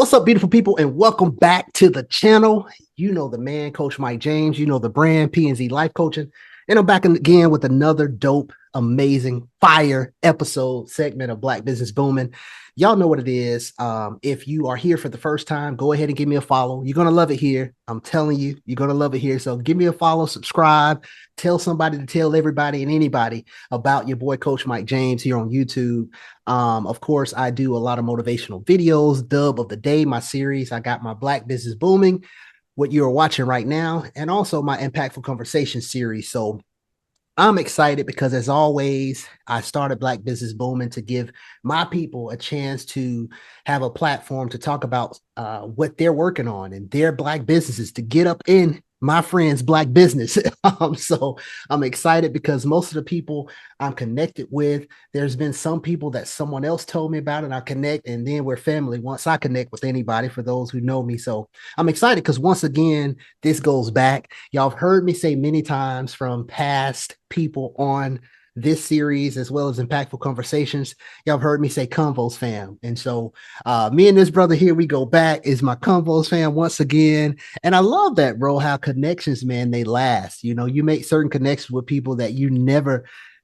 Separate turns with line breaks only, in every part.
What's up, beautiful people, and welcome back to the channel. You know the man, Coach Mike James. You know the brand, P&Z Life Coaching. And I'm back again with another dope, amazing, fire episode segment of Black Business Booming. Y'all know what it is. If you are here for the first time, go ahead and give me a follow. You're going to love it here. I'm telling you, you're going to love it here. So give me a follow, subscribe, tell somebody to tell everybody and anybody about your boy, Coach Mike James, here on YouTube. Of course, I do a lot of motivational videos, dub of the day, my series. I got my Black Business Booming, what you're watching right now, and also my Impactful Conversation series. So I'm excited because, as always, I started Black Business Booming to give my people a chance to have a platform to talk about what they're working on and their Black businesses, to get up in my friend's Black business. So I'm excited because most of the people I'm connected with, there's been some people that someone else told me about, and I connect, and then we're family once I connect with anybody, for those who know me. So I'm excited because, once again, this goes back. Y'all have heard me say many times from past people on this series, as well as Impactful Conversations, y'all have heard me say Convos fam. And so me and this brother here, we go back, is my Convos fam once again. And I love that, bro, how connections, man, they last. You know, you make certain connections with people that you never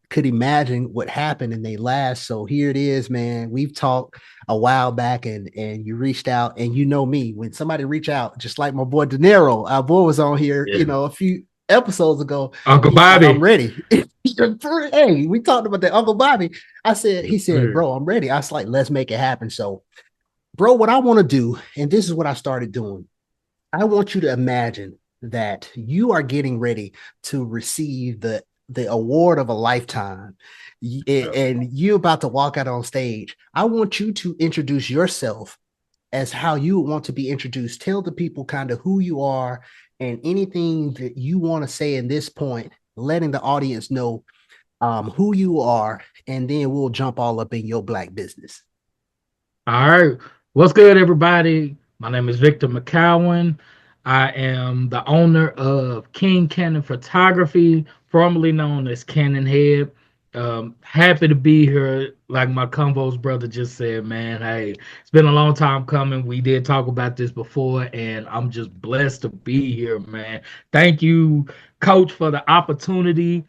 could imagine what happened, and they last. So here it is, man. We've talked a while back, and you reached out, and you know me, when somebody reach out, just like my boy De Niro, our boy was on here, you know, a few episodes ago.
Uncle
Like,
Bobby.
I'm ready. Hey, we talked about that. Uncle Bobby. He said, bro, I'm ready. I was like, let's make it happen. So, bro, what I want to do, and this is what I started doing, I want you to imagine that you are getting ready to receive the award of a lifetime, and you're about to walk out on stage. I want you to introduce yourself as how you want to be introduced. Tell the people kind of who you are and anything that you want to say in this point, letting the audience know who you are, and then we'll jump all up in your Black business.
All right. What's good, everybody? My name is Victor McCowan. I am the owner of King Canon Photography, formerly known as Canon Head. Happy to be here. Like my Convos brother just said, man, hey, it's been a long time coming. We did talk about this before, and I'm just blessed to be here, man. Thank you, Coach, for the opportunity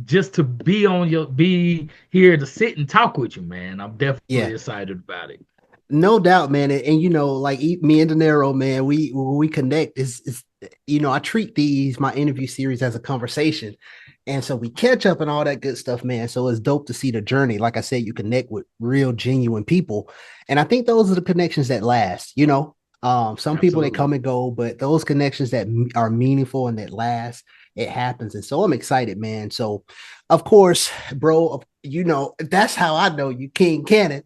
just to be here to sit and talk with you, man. I'm definitely excited about it.
No doubt, man. And you know, like me and De Niro, man, we connect is you know, I treat my interview series as a conversation. And so we catch up and all that good stuff, man. So it's dope to see the journey. Like I said, you connect with real, genuine people. And I think those are the connections that last, you know. Some people, they come and go, but those connections that are meaningful and that last, it happens. And so I'm excited, man. So, of course, bro, you know, that's how I know you, King Canon.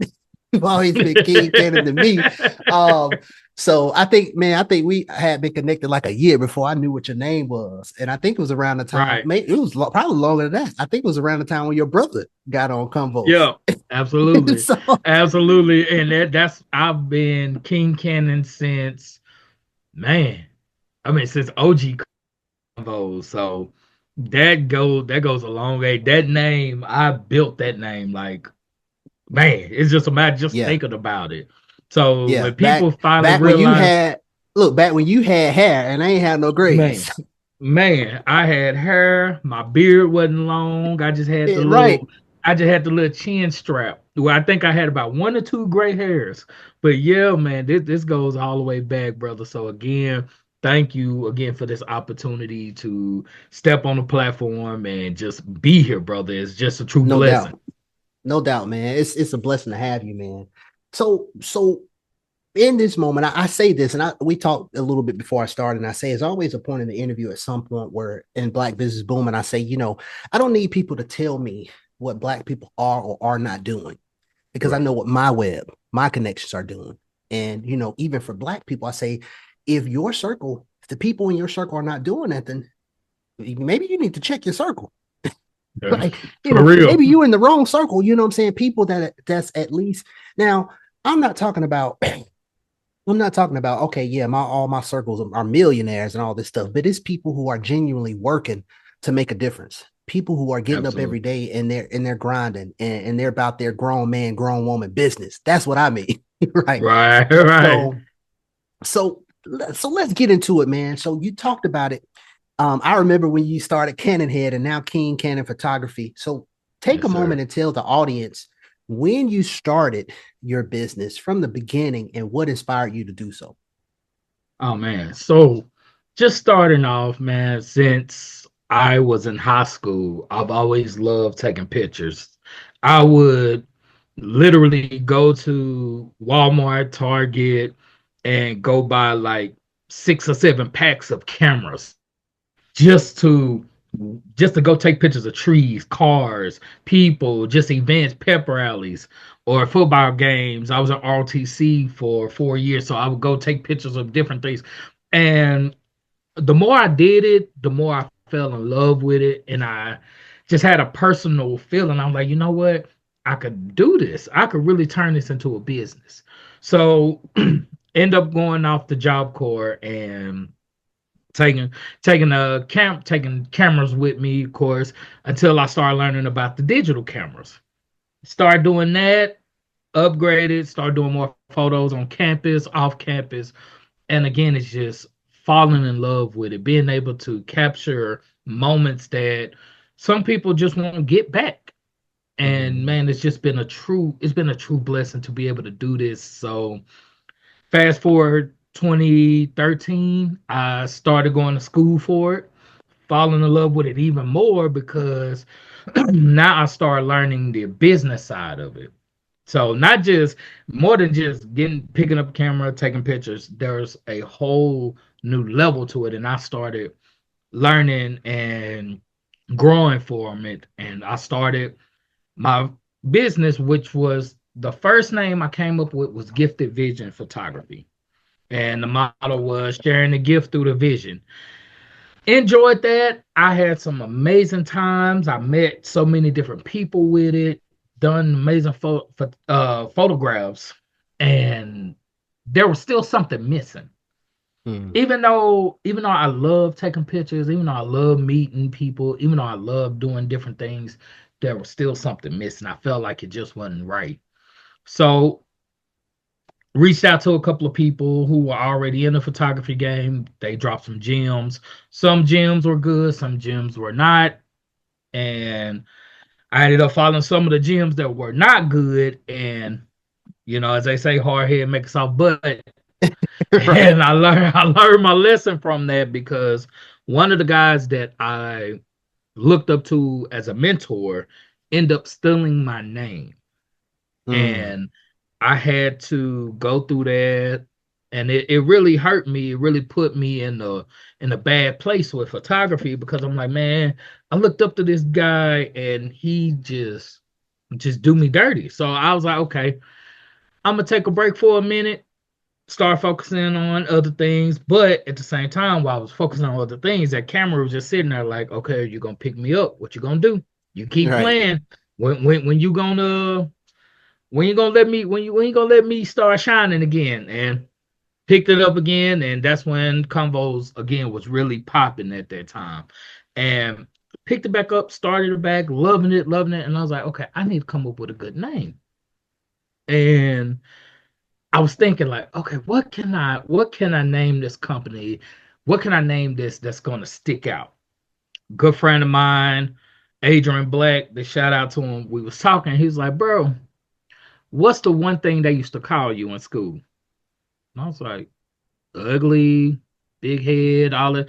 You've always been King Canon to me. So I think we had been connected like a year before I knew what your name was. And I think it was around the time, maybe it was probably longer than that. I think it was around the time when your brother got on Convos.
Yeah, absolutely. Absolutely. And that's I've been King Canon since, man, since OG Convos. So that goes a long way. That name, I built that name, like, man, it's just a matter just thinking about it. So when people finally realize,
back when you had hair and I ain't had no grades.
Man, I had hair, my beard wasn't long. I just had the little chin strap. Well, I think I had about 1 or 2 gray hairs. But yeah, man, this goes all the way back, brother. So again, thank you again for this opportunity to step on the platform and just be here, brother. It's just a true blessing.
No doubt, man. It's a blessing to have you, man. So in this moment, I say this, and we talked a little bit before I started, and I say, it's always a point in the interview at some point where in Black Business Boom, and I say, you know, I don't need people to tell me what Black people are or are not doing, because I know what my connections are doing. And, you know, even for Black people, I say, if the people in your circle are not doing nothing, maybe you need to check your circle. Like, you know, maybe you're in the wrong circle. You know what I'm saying? People that's at least. Now, I'm not talking about, okay, yeah, all my circles are millionaires and all this stuff, but it's people who are genuinely working to make a difference. People who are getting up every day and they're grinding and they're about their grown man, grown woman business. That's what I mean. Right.
So
So let's get into it, man. So you talked about it. I remember when you started Canon Head and now King Canon Photography. So take
Yes,
a
sir.
moment and tell the audience when you started your business from the beginning and what inspired you to do so.
Oh man. So just starting off, man, since I was in high school, I've always loved taking pictures. I would literally go to Walmart, Target, and go buy like 6 or 7 packs of cameras just to just to go take pictures of trees, cars, people, just events, pep rallies, or football games. I was at RTC for 4 years, so I would go take pictures of different things. And the more I did it, the more I fell in love with it, and I just had a personal feeling. I'm like, you know what? I could do this. I could really turn this into a business. So end up going off the Job Corps and taking taking cameras with me, of course, until I started learning about the digital cameras. Start doing that, upgraded, start doing more photos on campus, off campus, and again, it's just falling in love with it, being able to capture moments that some people just won't get back. And
Mm.
man, it's been a true blessing to be able to do this. So fast forward 2013, I started going to school for it, falling in love with it even more because now I started learning the business side of it. So not just more than just getting picking up a camera, taking pictures. There's a whole new level to it, and I started learning and growing from it. And I started my business, which was the first name I came up with was Gifted Vision Photography, and the motto was sharing the gift through the vision. Enjoyed that. I had some amazing times. I met so many different people with it, done amazing photographs, and there was still something missing.
Mm.
Even though I love taking pictures, even though I love meeting people, even though I love doing different things, there was still something missing. I felt like it just wasn't right. So reached out to a couple of people who were already in the photography game. They dropped some gems. Some gems were good, some gems were not. And I ended up following some of the gems that were not good. And, as they say, hard head makes a soft butt.
Right.
And I learned my lesson from that because one of the guys that I looked up to as a mentor ended up stealing my name.
Mm.
And I had to go through that, and it really hurt me. It really put me in a bad place with photography because I'm like, man, I looked up to this guy and he just do me dirty. So I was like, okay, I'm gonna take a break for a minute, start focusing on other things. But at the same time, while I was focusing on other things, that camera was just sitting there like, okay, you're gonna pick me up. What you gonna do? You keep
Right.
playing. When you gonna when you gonna let me start shining again? And picked it up again, and that's when convos again was really popping at that time. And picked it back up, started it back, loving it, and I was like, okay, I need to come up with a good name. And I was thinking like, okay, what can I name this company? What can I name this that's gonna stick out? Good friend of mine, Adrian Black, the shout out to him. We was talking. He was like, bro, what's the one thing they used to call you in school? And I was like, ugly, big head, all that.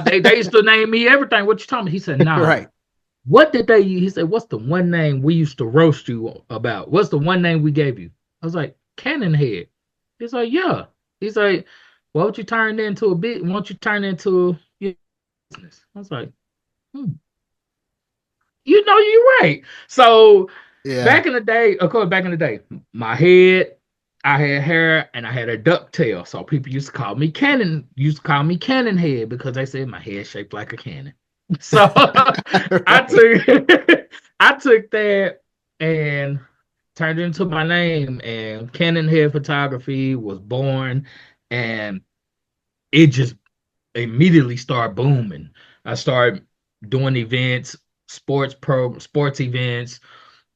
They used to name me everything. What you talking about? He said, nah.
Right.
What did they use? He said, what's the one name we used to roast you about? What's the one name we gave you? I was like, Cannon Head. He's like, yeah. He's like, why don't you turn it into a bit? Why don't you turn it into a business? I was like, hmm, you're right. So
Yeah.
back in the day, of course, back in the day, my head, I had hair and I had a duck tail. So people used to call me Cannon Head because they said my head shaped like a cannon. So I
Right.
took I took that and turned it into my name, and Cannon Head Photography was born, and it just immediately started booming. I started doing events, sports events,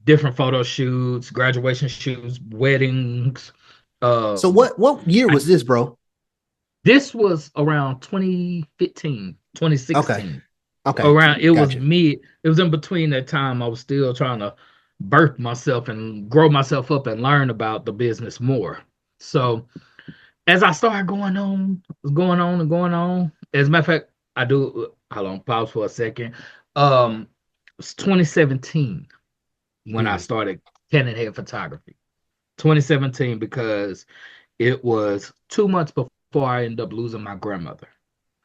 different photo shoots, graduation shoots, weddings.
So
Um,
what year
I
was this, bro?
This was around 2015,
Okay.
2016.
Okay.
Around it was
Gotcha.
mid, it was in between that time. I was still trying to birth myself and grow myself up and learn about the business more. So as I started going on and going on, as a matter of fact, I do hold on, pause for a second. It's 2017 when I
Mm,
started Canon head photography. 2017 because it was 2 months before I ended up losing my grandmother.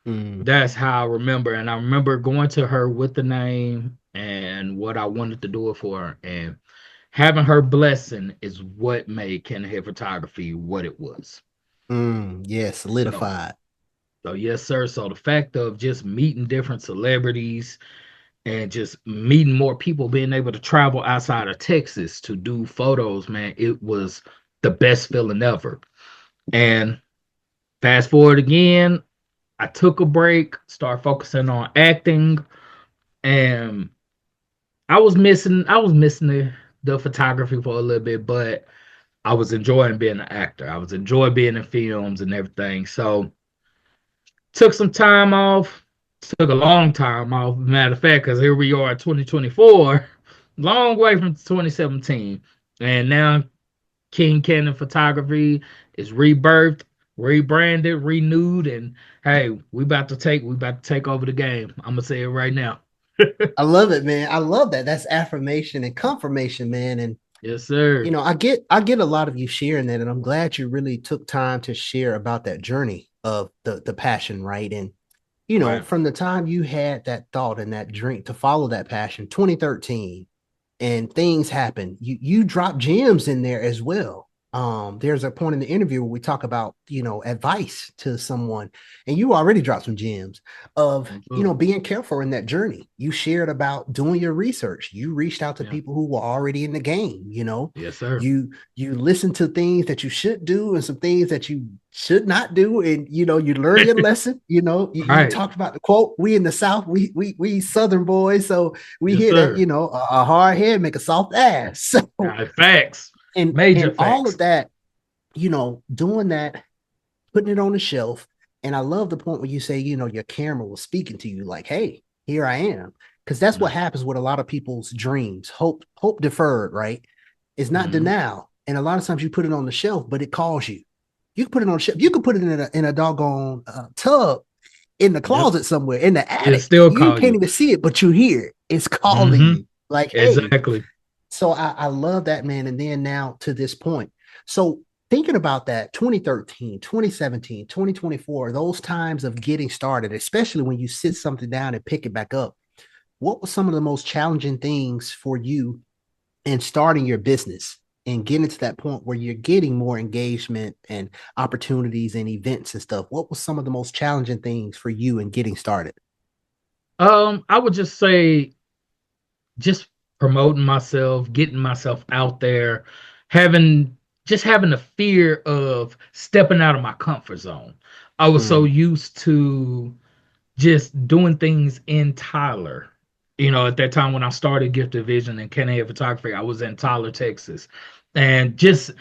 mm,
That's how I remember. And I remember going to her with the name and what I wanted to do it for her. And having her blessing is what made Canon head photography what it was.
yeah,
So,
solidified.
so yes, sir. So the fact of just meeting different celebrities and just meeting more people, being able to travel outside of Texas to do photos, man, it was the best feeling ever. And fast forward again, I took a break, started focusing on acting, and I was missing the photography for a little bit, but I was enjoying being an actor. I was enjoying being in films and everything. So took some time off, took a long time off, matter of fact, because here we are in 2024, long way from 2017. And now King Canon Photography is rebirthed, rebranded, renewed, and hey, we about to take over the game. I'm gonna say it right now.
I love it, man. I love that. That's affirmation and confirmation, man. And
Yes, sir.
I get a lot of you sharing that, and I'm glad you really took time to share about that journey of the passion, right? And
Right.
from the time you had that thought and that drink to follow that passion, 2013, and things happen. You drop gems in there as well. There's a point in the interview where we talk about advice to someone, and you already dropped some gems of
Absolutely.
being careful in that journey. You shared about doing your research. You reached out to
Yeah.
people who were already in the game.
Yes, sir.
You listen to things that you should do and some things that you should not do, and you learn your lesson. You
Right.
talked about the quote. We in the South, we Southern boys, so we
Yes,
hear that
sir.
a hard head make a soft ass. So
Facts. Major
and all of
facts.
that, doing that, putting it on the shelf. And I love the point where you say, your camera was speaking to you like, hey, here I am. Because that's what happens with a lot of people's dreams. Hope deferred, right? Is not
Mm-hmm.
denial. And a lot of times you put it on the shelf, but it calls you. You can put it on the shelf. You can put it in a doggone tub in the
Yep.
closet somewhere in the
It
attic.
still
You
call
can't
you.
even see it, but you hear it. It's calling
Mm-hmm.
you like, hey.
Exactly.
So I love that, man. And then now to this point. So thinking about that 2013, 2017, 2024, those times of getting started, especially when you sit something down and pick it back up, what were some of the most challenging things for you in starting your business and getting to that point where you're getting more engagement and opportunities and events and stuff? What was some of the most challenging things for you in getting started?
I would just say just promoting myself, getting myself out there, having having the fear of stepping out of my comfort zone. I was so
Mm,
used to just doing things in Tyler. At that time when I started Gifted Vision and Kenny Photography, I was in Tyler, Texas, and just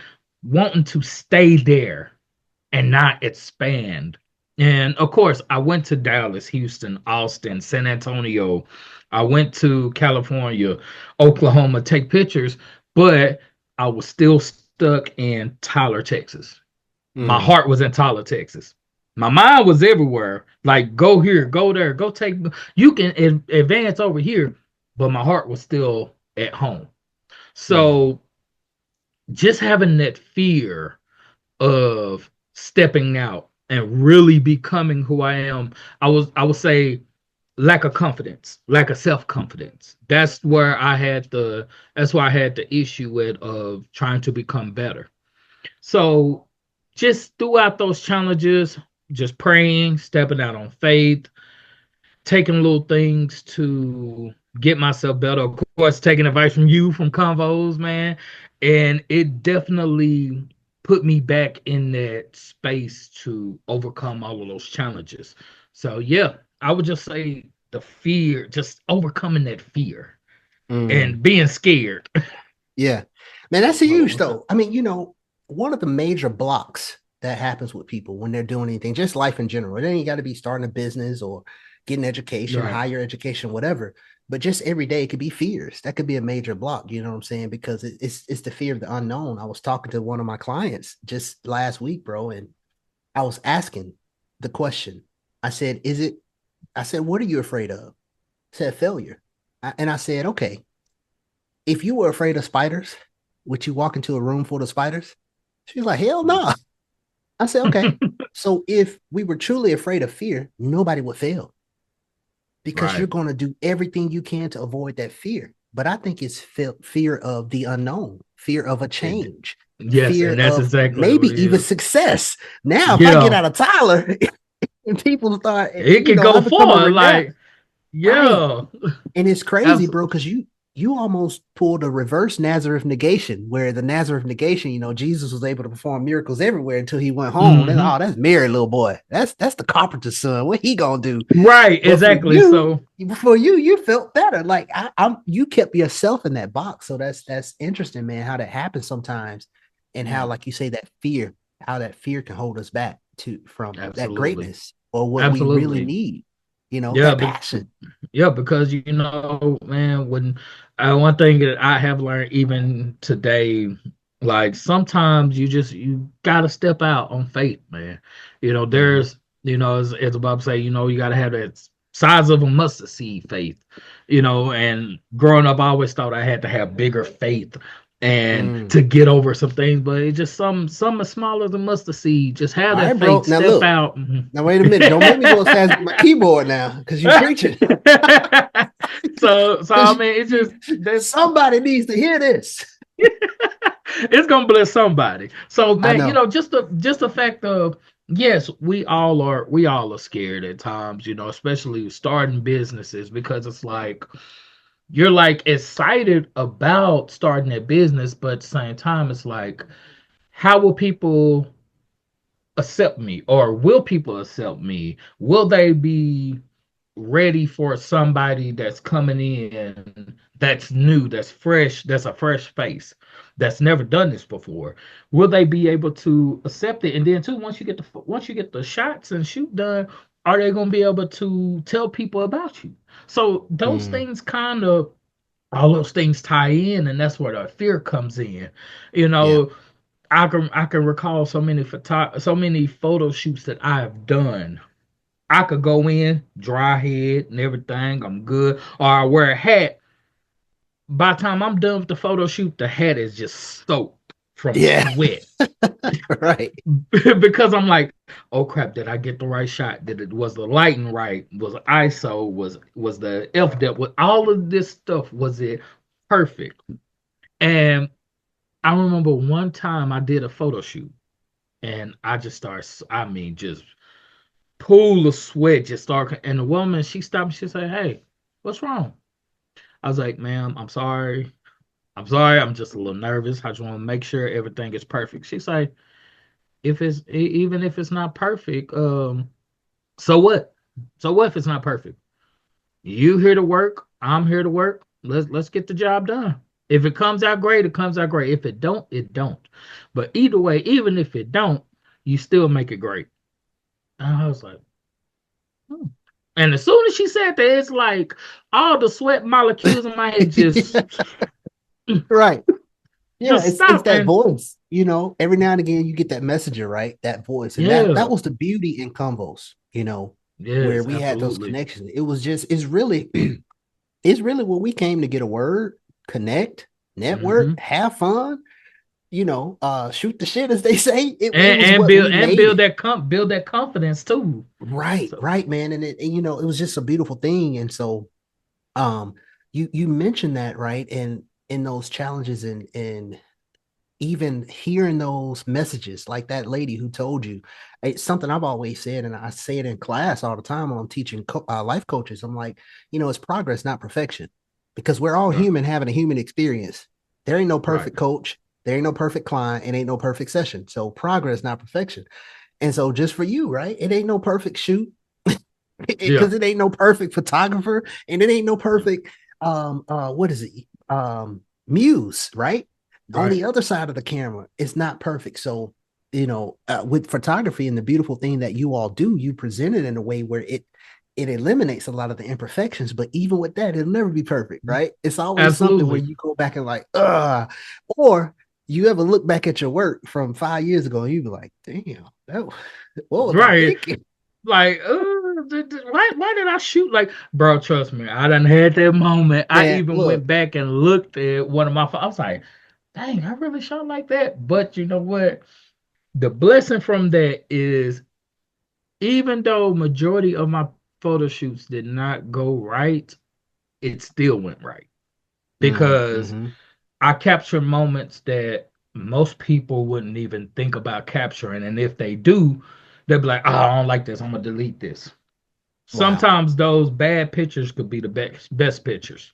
wanting to stay there and not expand. And of course, I went to Dallas, Houston, Austin, San Antonio. I went to California, Oklahoma, take pictures, but I was still stuck in Tyler, Texas. My
mm,
heart was in Tyler, Texas. My mind was everywhere. Like, go here, go there, go take. You can advance over here, but my heart was still at home.
mm,
So just having that fear of stepping out and really becoming who I am, I would say lack of confidence, lack of self-confidence. That's why I had the issue with of trying to become better. So just throughout those challenges, just praying, stepping out on faith, taking little things to get myself better. Of course, taking advice from you from convos, man. And it definitely put me back in that space to overcome all of those challenges. So yeah, I would just say the fear, just overcoming that fear
mm.
and being scared.
Yeah. Man, that's
Hold on
huge
one second.
though. I mean, one of the major blocks. that happens with people when they're doing anything, just life in general. It ain't got to be starting a business or getting education,
Right.
higher education, whatever. But just every day, it could be fears. That could be a major block. You know what I'm saying? Because it's the fear of the unknown. I was talking to one of my clients just last week, bro, and I was asking the question. I said, "Is it?" I said, "What are you afraid of?" I said, "Failure." And I said, "Okay, if you were afraid of spiders, would you walk into a room full of spiders?" She's like, "Hell no." I said, "Okay. So if we were truly afraid of fear, nobody would fail because you're
Right.
going to do everything you can to avoid that fear. But I think it's fear of the unknown, fear of a
And
change,
yes,
fear
and that's
of
exactly what
maybe
it
even
is.
success. Now, if I get
Yeah.
out of Tyler and people start,
It
you
can
know, I
go
become a
far.
renowned,
Like,
right?
yeah.
And it's crazy,
Absolutely.
bro, because you almost pulled a reverse Nazareth negation, where the Nazareth negation, Jesus was able to perform miracles everywhere until he went home. And
Hmm.
oh, that's Mary, little boy. That's the carpenter's son. What he gonna do?
Right,
But
exactly. So
for you felt better. Like I'm, you kept yourself in that box. So that's interesting, man. How that happens sometimes, and how,
yeah,
like you say, how that fear can hold us back from that
absolutely.
greatness or what we really
Absolutely.
need.
Yeah,
That passion.
yeah, because man, when one thing that I have learned even today, like sometimes you gotta step out on faith, man.
Mm-hmm.
There's as Bob say, you gotta have that size of a mustard seed faith. And growing up, I always thought I had to have bigger faith and
Mm.
to get over some things, but it's just some are smaller than mustard seed. Just have
All right,
that
bro.
faith,
Now
step
look.
out.
Now wait a minute. Don't make me go as fast with my keyboard now, because you preaching.
so I
Because
mean, it's just that's
somebody needs to hear this.
it's gonna bless somebody. So
I
man,
know.
just the fact of yes, we all are scared at times, especially starting businesses because it's like you're like excited about starting a business, but at the same time, it's like how will people accept me or will people accept me? Will they be ready for somebody that's coming in that's new, that's fresh, that's a fresh face, that's never done this before? Will they be able to accept it? And then too, once you get the shots and shoot done, are they gonna be able to tell people about you? So those
Mm,
things kind of all those things tie in, and that's where the fear comes in. You
yeah.
know, I can recall so many photo shoots that I have done. I could go in, dry head and everything. I'm good. Or I wear a hat. By the time I'm done with the photo shoot, the hat is just soaked from
Yeah.
sweat.
Right.
Because I'm like, oh crap, did I get the right shot? Did it was the lighting right? Was ISO? Was the F depth? Was all of this stuff, was it perfect? And I remember one time I did a photo shoot and I just started, I mean, just pool of sweat just started. And the woman, she stopped me, she said, hey, what's wrong? I was like, ma'am, I'm sorry. I'm sorry. I'm just a little nervous. I just want to make sure everything is perfect. She's like, even if it's not perfect, so what? So what if it's not perfect? You here to work? I'm here to work. Let's get the job done. If it comes out great, it comes out great. If it don't, it don't. But either way, even if it don't, you still make it great. And I was like, hmm. And as soon as she said that, it's like all the sweat molecules in my head
Right. Yeah,
just
it's
stop.
that
And
voice. Every now and again you get that messenger, right? That voice. And that
yeah,
was the beauty in Convos, where
yes,
we had those
absolutely.
connections. It's really it's really what we came to get: a word, connect, network,
Hmm.
have fun, shoot the shit, as they say. It
And
was
and
what
build
we
and
made
build
it.
that confidence too.
Right,
So
right, man. And it was just a beautiful thing. And so um you mentioned that, right? And in those challenges, and even hearing those messages, like that lady who told you, it's something I've always said, and I say it in class all the time when I'm teaching life coaches. I'm like, it's progress, not perfection, because we're all
yeah,
human having a human experience. There ain't no
right.
perfect coach, there ain't no perfect client, and ain't no perfect session. So progress, not perfection. And so just for you, right? It ain't no perfect shoot,
Yeah,
because it ain't no perfect photographer, and it ain't no perfect what is it? Muse, right? On
right.
the other side of the camera, it's not perfect. So with photography and the beautiful thing that you all do, you present it in a way where it eliminates a lot of the imperfections. But even with that, it'll never be perfect, right? It's always something where
Absolutely.
you go back and like, or you ever look back at your work from 5 years ago and you be like, damn, what was I
Right.
thinking?
Like, why did I shoot? Like, bro, trust me, I done had that moment. I
Man,
even
look,
went back and looked at one of my I was like, dang, I really shot like that. But you know what? The blessing from that is even though majority of my photo shoots did not go right, it still went right. Because
mm-hmm.
I capture moments that most people wouldn't even think about capturing. And if they do, they'll be like, oh, I don't like this. I'm gonna delete this.
Wow.
Sometimes those bad pictures could be the best pictures.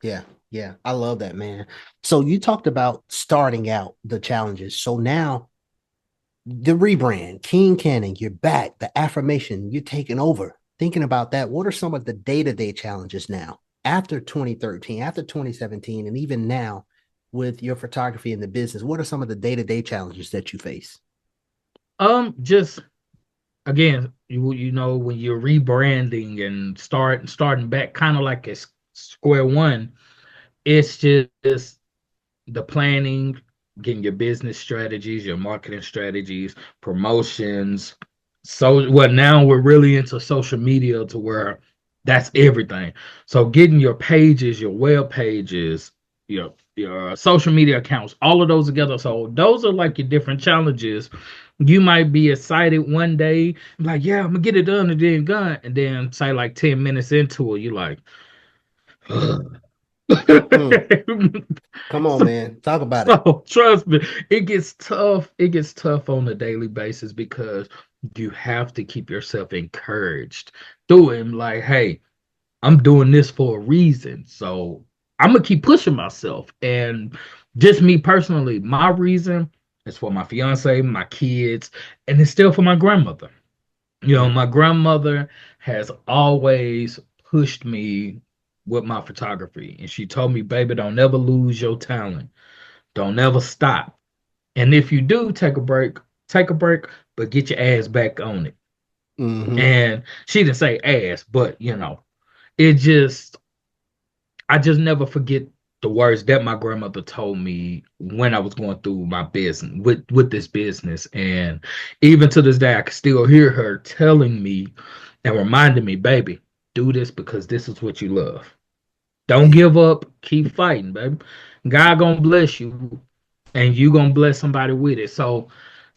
Yeah, yeah, I love that, man. So you talked about starting out the challenges. So now the rebrand, King Canon, you're back, the affirmation, you're taking over. Thinking about that, what are some of the day-to-day challenges now after 2013, after 2017, and even now with your photography and the business? What are some of the day-to-day challenges that you face?
Just again, you know when you're rebranding and starting back, kind of like a square one. It's just the planning, getting your business strategies, your marketing strategies, promotions. So, well, now we're really into social media to where that's everything. So, getting your pages, your web pages, your social media accounts, all of those together. So, those are like your different challenges. You might be excited one day, like, yeah, I'm gonna get it done and then gone, and then say like 10 minutes into it, you're like,
Mm, come on, man. Talk about it.
so trust me, it gets tough. It gets tough on a daily basis because you have to keep yourself encouraged through it. Like, hey, I'm doing this for a reason. So I'm gonna keep pushing myself. And just me personally, my reason is for my fiance, my kids, and it's still for my grandmother.
Mm,
My grandmother has always pushed me with my photography. And she told me, baby, don't ever lose your talent. Don't ever stop. And if you do take a break, but get your ass back on it.
mm-hmm.
And she didn't say ass, but it just I just never forget the words that my grandmother told me when I was going through my business with this business. And even to this day, I can still hear her telling me and reminding me, baby, do this because this is what you love. Don't
Yeah.
give up. Keep fighting, baby. God gonna bless you, and you gonna bless somebody with it. So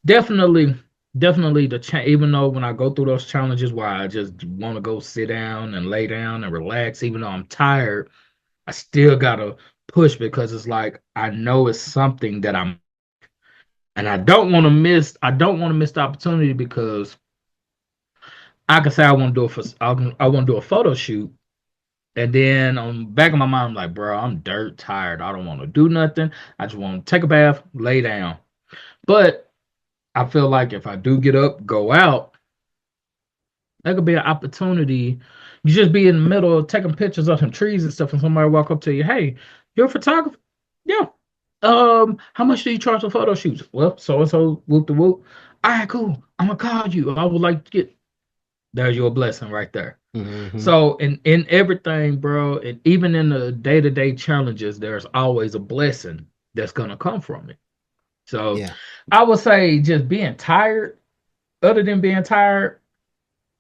definitely, definitely even though when I go through those challenges where I just want to go sit down and lay down and relax, even though I'm tired, I still gotta push because it's like I know it's something that I'm, and I don't want to miss. I don't want to miss the opportunity because I can say I want to do I want to do a photo shoot, and then on the back of my mind, I'm like, bro, I'm dirt tired. I don't want to do nothing. I just want to take a bath, lay down. But I feel like if I do get up, go out, that could be an opportunity. You just be in the middle of taking pictures of some trees and stuff, and somebody walk up to you, hey, you're a photographer? Yeah. How much do you charge for photo shoots? Well, so and so, whoop the whoop. All right, cool. I'm gonna call you. I would like to get there's your blessing right there.
Mm-hmm.
So in everything, bro, and even in the day-to-day challenges, there's always a blessing that's gonna come from it. So
Yeah.
I would say just being tired, other than being tired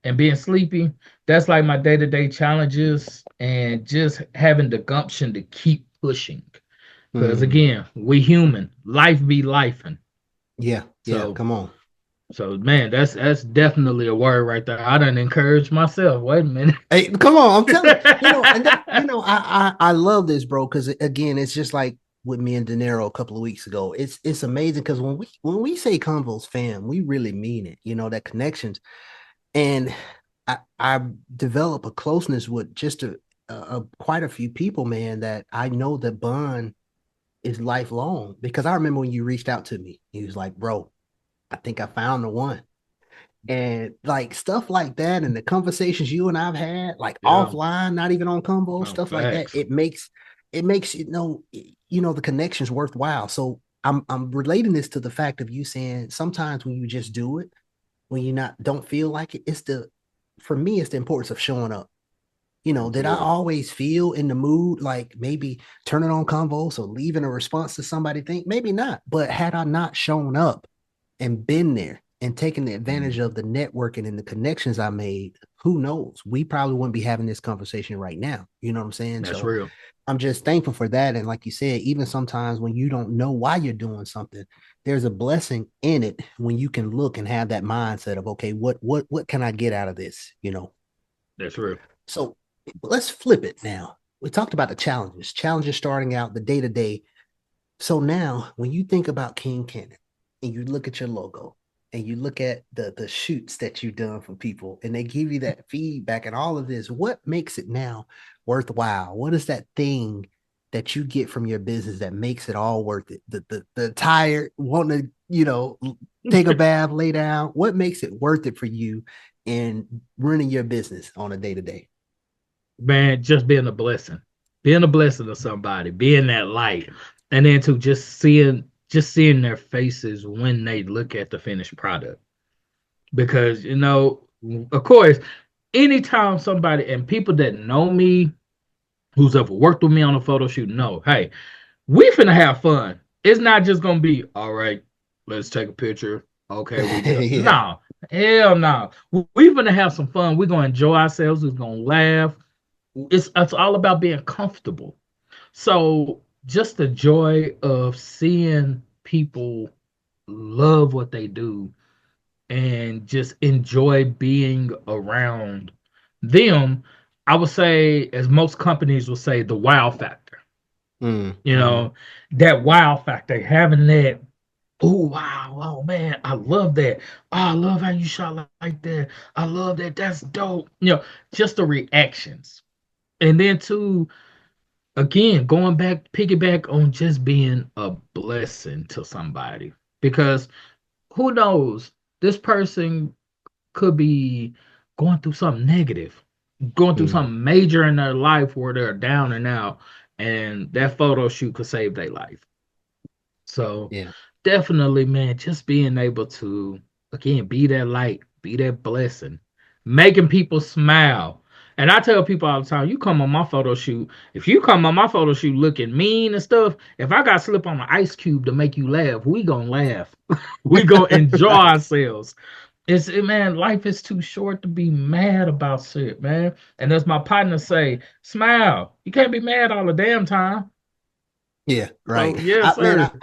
and being sleepy, that's like my day-to-day challenges and just having the gumption to keep pushing. Because
Mm.
again, we human. Life be lifing.
Yeah. Yeah.
So
Come on.
man, that's definitely a word right there. I didn't encourage myself. Wait a minute.
Hey, come on, I'm telling and that, I love this, bro, because again, it's just like with me and De Niro a couple of weeks ago. It's amazing because when we say Convos fam, we really mean it. That connections, and I develop a closeness with just quite a few people, man. That I know the bond is lifelong because I remember when you reached out to me, he was like, bro, I think I found the one. And like stuff like that, and the conversations you and I've had, like
Yeah,
offline, not even on Convo,
no
stuff like that,
facts.
it makes the connections worthwhile. So I'm relating this to the fact of you saying sometimes when you just do it, when you not don't feel like it, it's the for me, it's the importance of showing up. Did I
Absolutely.
always feel in the mood like maybe turning on convos or leaving a response to somebody think? Maybe not. But had I not shown up and been there and taken the advantage
Mhm.
of the networking and the connections I made, who knows? We probably wouldn't be having this conversation right now. You know what I'm saying?
That's
So
real.
I'm just thankful for that. And like you said, even sometimes when you don't know why you're doing something, there's a blessing in it when you can look and have that mindset of, okay, what can I get out of this?
That's real.
So let's flip it now. We talked about the challenges starting out the day to day. So now, when you think about King Canon and you look at your logo and you look at the shoots that you've done for people and they give you that feedback and all of this, what makes it now worthwhile? What is that thing that you get from your business that makes it all worth it? The tired, wanting to, take a bath, lay down. What makes it worth it for you in running your business on a day to day?
Man, just being a blessing to somebody, being that light, and then to just seeing their faces when they look at the finished product. Because of course, anytime somebody and people that know me, who's ever worked with me on a photo shoot, know, hey, we finna have fun. It's not just gonna be all right. Let's take a picture. Okay, we done.
Yeah.
No, hell no. We finna have some fun. We're gonna enjoy ourselves. We're gonna laugh. It's all about being comfortable. So just the joy of seeing people love what they do and just enjoy being around them, I would say, as most companies will say, the wow factor. You
Mm-hmm.
know, that wow factor, having that, oh wow, oh man, I love that. Oh, I love how you shot like that. I love that. That's dope. Just the reactions. And then too, again, going back, piggyback on just being a blessing to somebody. Because who knows, this person could be going through something negative, going through
Mm-hmm.
something major in their life where they're down and out, and that photo shoot could save their life. So
Yeah.
definitely, man, just being able to again be that light, be that blessing, making people smile. And I tell people all the time, you come on my photo shoot, if you come on my photo shoot looking mean and stuff, if I got slip on an ice cube to make you laugh, we gonna laugh. We gonna enjoy
Right.
ourselves. Man, life is too short to be mad about shit, man. And as my partner say, smile. You can't be mad all the damn time.
Yeah, right.
So yes,
Man,
sir.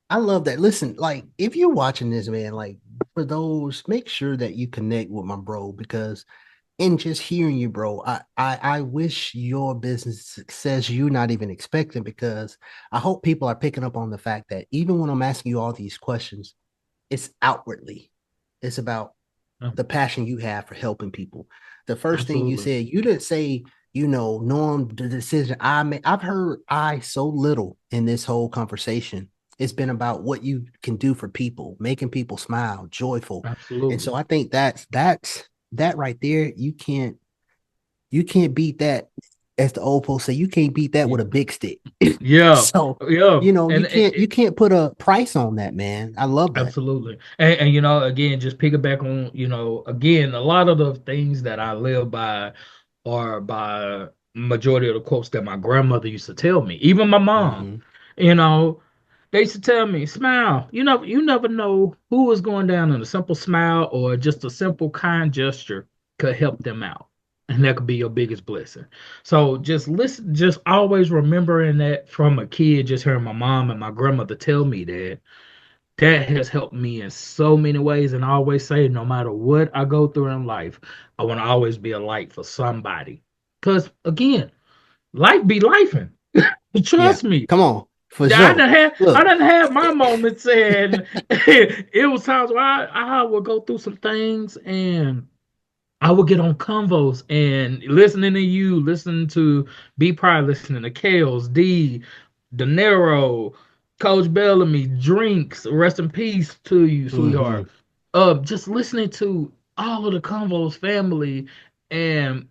I love that. Listen, like if you're watching this, man, like for those, make sure that you connect with my bro because in just hearing you, bro, I wish your business success you're not even expecting because I hope people are picking up on the fact that even when I'm asking you all these questions, it's outwardly. It's about the passion you have for helping people. The first thing you
Absolutely.
said, you didn't say, knowing the decision I made. I've heard I so little in this whole conversation. It's been about what you can do for people, making people smile, joyful. And
Absolutely.
so I think that's that right there. You can't beat that, as the old folks say, you can't beat that
Yeah.
with a big stick.
Yeah.
So,
Yeah.
you
And
can't put a price on that, man. I love that.
absolutely. And again, just piggyback on, again, a lot of the things that I live by are by majority of the quotes that my grandmother used to tell me. Even my mom,
Hmm.
you know, they used to tell me, smile. You never know who is going down, and a simple smile or just a simple kind gesture could help them out. And that could be your biggest blessing. So just listen, just always remembering that from a kid, just hearing my mom and my grandmother tell me that has helped me in so many ways. And I always say, no matter what I go through in life, I want to always be a light for somebody. Because again, life be lifing.
Yeah.
Trust me.
Come on. For
I
sure.
done had I
Look.
done had my moments, and it was times where I would go through some things, and I would get on convos and listening to you, listening to B Pride, listening to Kales, D, De Niro, Coach Bellamy, Drinks, rest in peace to you,
Hmm.
sweetheart. Just listening to all of the convos family, and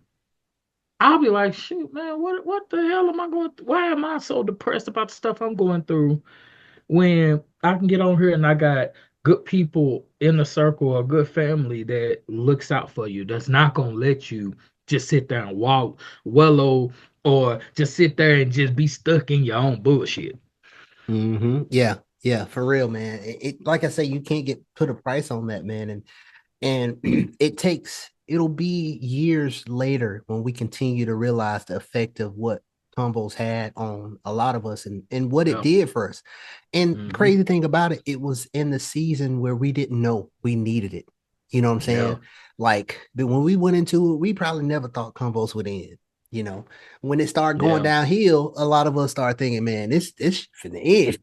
I'll be like, shoot, man, what the hell am I going through? Why am I so depressed about the stuff I'm going through? when I can get on here and I got good people in the circle, a good family that looks out for you, that's not gonna let you just sit there and wallow, or just sit there and just be stuck in your own bullshit.
Yeah, yeah, for real, man. Like I say, you can't get put a price on that, man. And it'll be years later when we continue to realize the effect of what combos had on a lot of us and what it
Yeah.
did for us. And
Hmm.
crazy thing about it, it was in the season where we didn't know we needed it. You know what I'm
Yeah.
saying? Like, but when we went into it, we probably never thought combos would end. You know, when it started going
Yeah.
downhill, a lot of us started thinking, man, this finna end.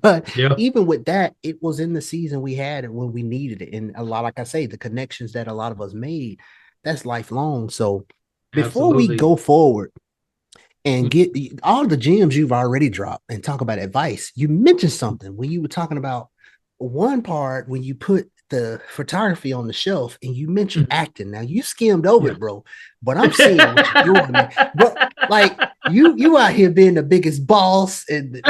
But
Yeah.
even with that, it was in the season we had it when we needed it. And a lot, like I say, the connections that a lot of us made, that's lifelong. So before we
Absolutely.
go forward and get all the gems you've already dropped and talk about advice, you mentioned something when you were talking about one part when you put the photography on the shelf and you mentioned
Mhm.
acting. Now you skimmed over
Yeah.
it, bro, but I'm seeing what you're doing, man. Bro, like you out here being the biggest boss and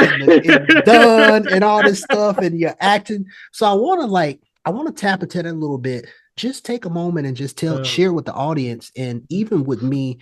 done and all this stuff and you're acting. So I want to tap into that a little bit. Just take a moment and just
uh,
share with the audience and even with me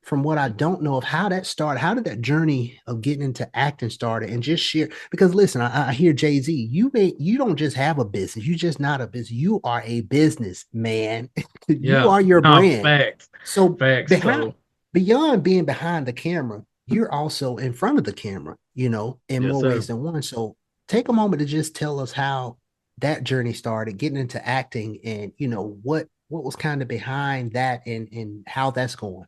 from what I don't know of how that started. How did that journey of getting into acting started? And just share because listen, I hear Jay-Z, you don't just have a business, you just not a business, you are a business man. You
yeah.
are your
No,
brand.
facts.
So
Facts. So
beyond being behind the camera, you're also in front of the camera, in
yes,
more
sir.
ways than one. So take a moment to just tell us how that journey started, getting into acting and what was kind of behind that and how that's going.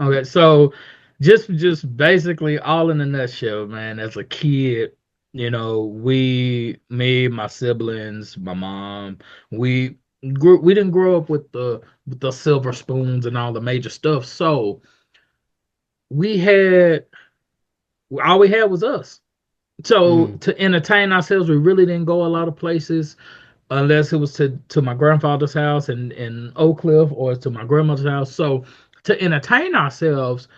Okay, so just basically all in a nutshell, man. As a kid, me, my siblings, my mom, we we didn't grow up with the silver spoons and all the major stuff. So we had all we had was us. So
Mm,
to entertain ourselves, we really didn't go a lot of places unless it was to my grandfather's house in Oak Cliff or to my grandmother's house. So to entertain ourselves,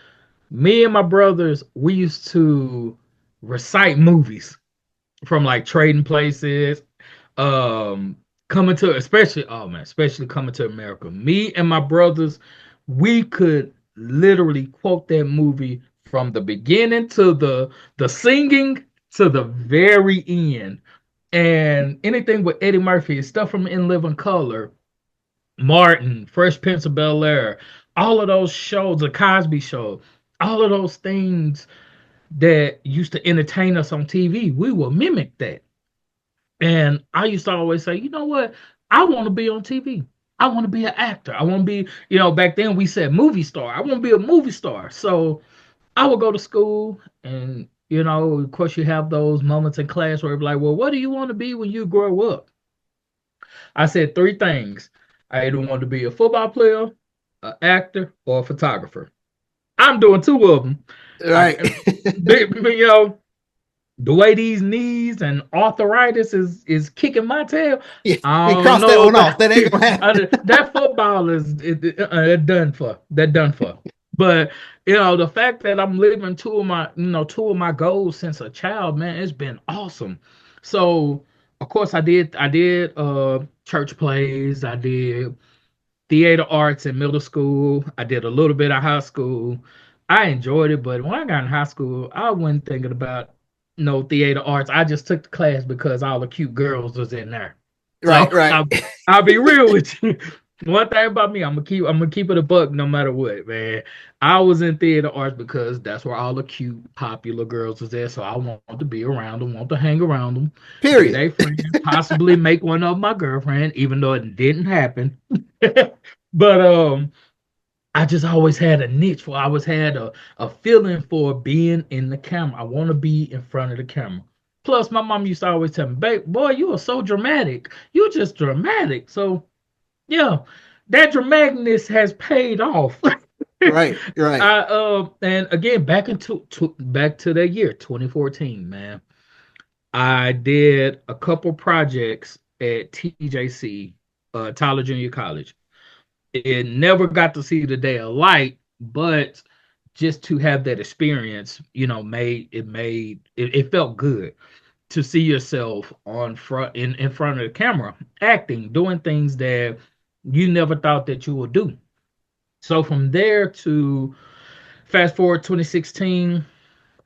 me and my brothers, we used to recite movies from like Trading Places, um, coming to especially oh man, especially Coming to America. Me and my brothers, we could literally quote that movie from the beginning to the singing to the very end. And anything with Eddie Murphy, stuff from In Living Color, Martin, Fresh Prince of Bel Air, all of those shows, the Cosby Show, all of those things that used to entertain us on TV, we will mimic that. And I used to always say, you know what? I want to be on TV. I want to be an actor. I want to be, back then we said movie star. I want to be a movie star. So I would go to school and, of course, you have those moments in class where it's like, well, what do you want to be when you grow up? I said three things. I either want to be a football player, an actor, or a photographer. I'm doing two of them. I,
right.
you know, the way these knees and arthritis is kicking my tail,
Yeah,
I
you
don't
cross that
know
one
about
off. That ain't gonna happen.
that football is done for. They're done for. But the fact that I'm living two of my goals since a child, man, it's been awesome. So of course I did church plays, I did theater arts in middle school. I did a little bit of high school. I enjoyed it, but when I got in high school, I wasn't thinking about no theater arts. I just took the class because all the cute girls was in there.
Right,
So
right.
I'll be real with you. One thing about me, I'm gonna keep it a buck no matter what, man. I was in theater arts because that's where all the cute, popular girls was there. So I want to be around them, want to hang around them, be
Period.
their friend, possibly make one of my girlfriend, even though it didn't happen. But I just always had a niche for I always had a feeling for being in the camera. I want to be in front of the camera. Plus, my mom used to always tell me, babe, boy, you are so dramatic. You're just dramatic. So yeah, that dramaticness has paid off.
Right, right.
And again back to that year, 2014, man. I did a couple projects at TJC, Tyler Junior College. It never got to see the day of light, but just to have that experience, it felt good. to see yourself in front of the camera, acting, doing things that you never thought that you would do. So from there to fast forward 2016,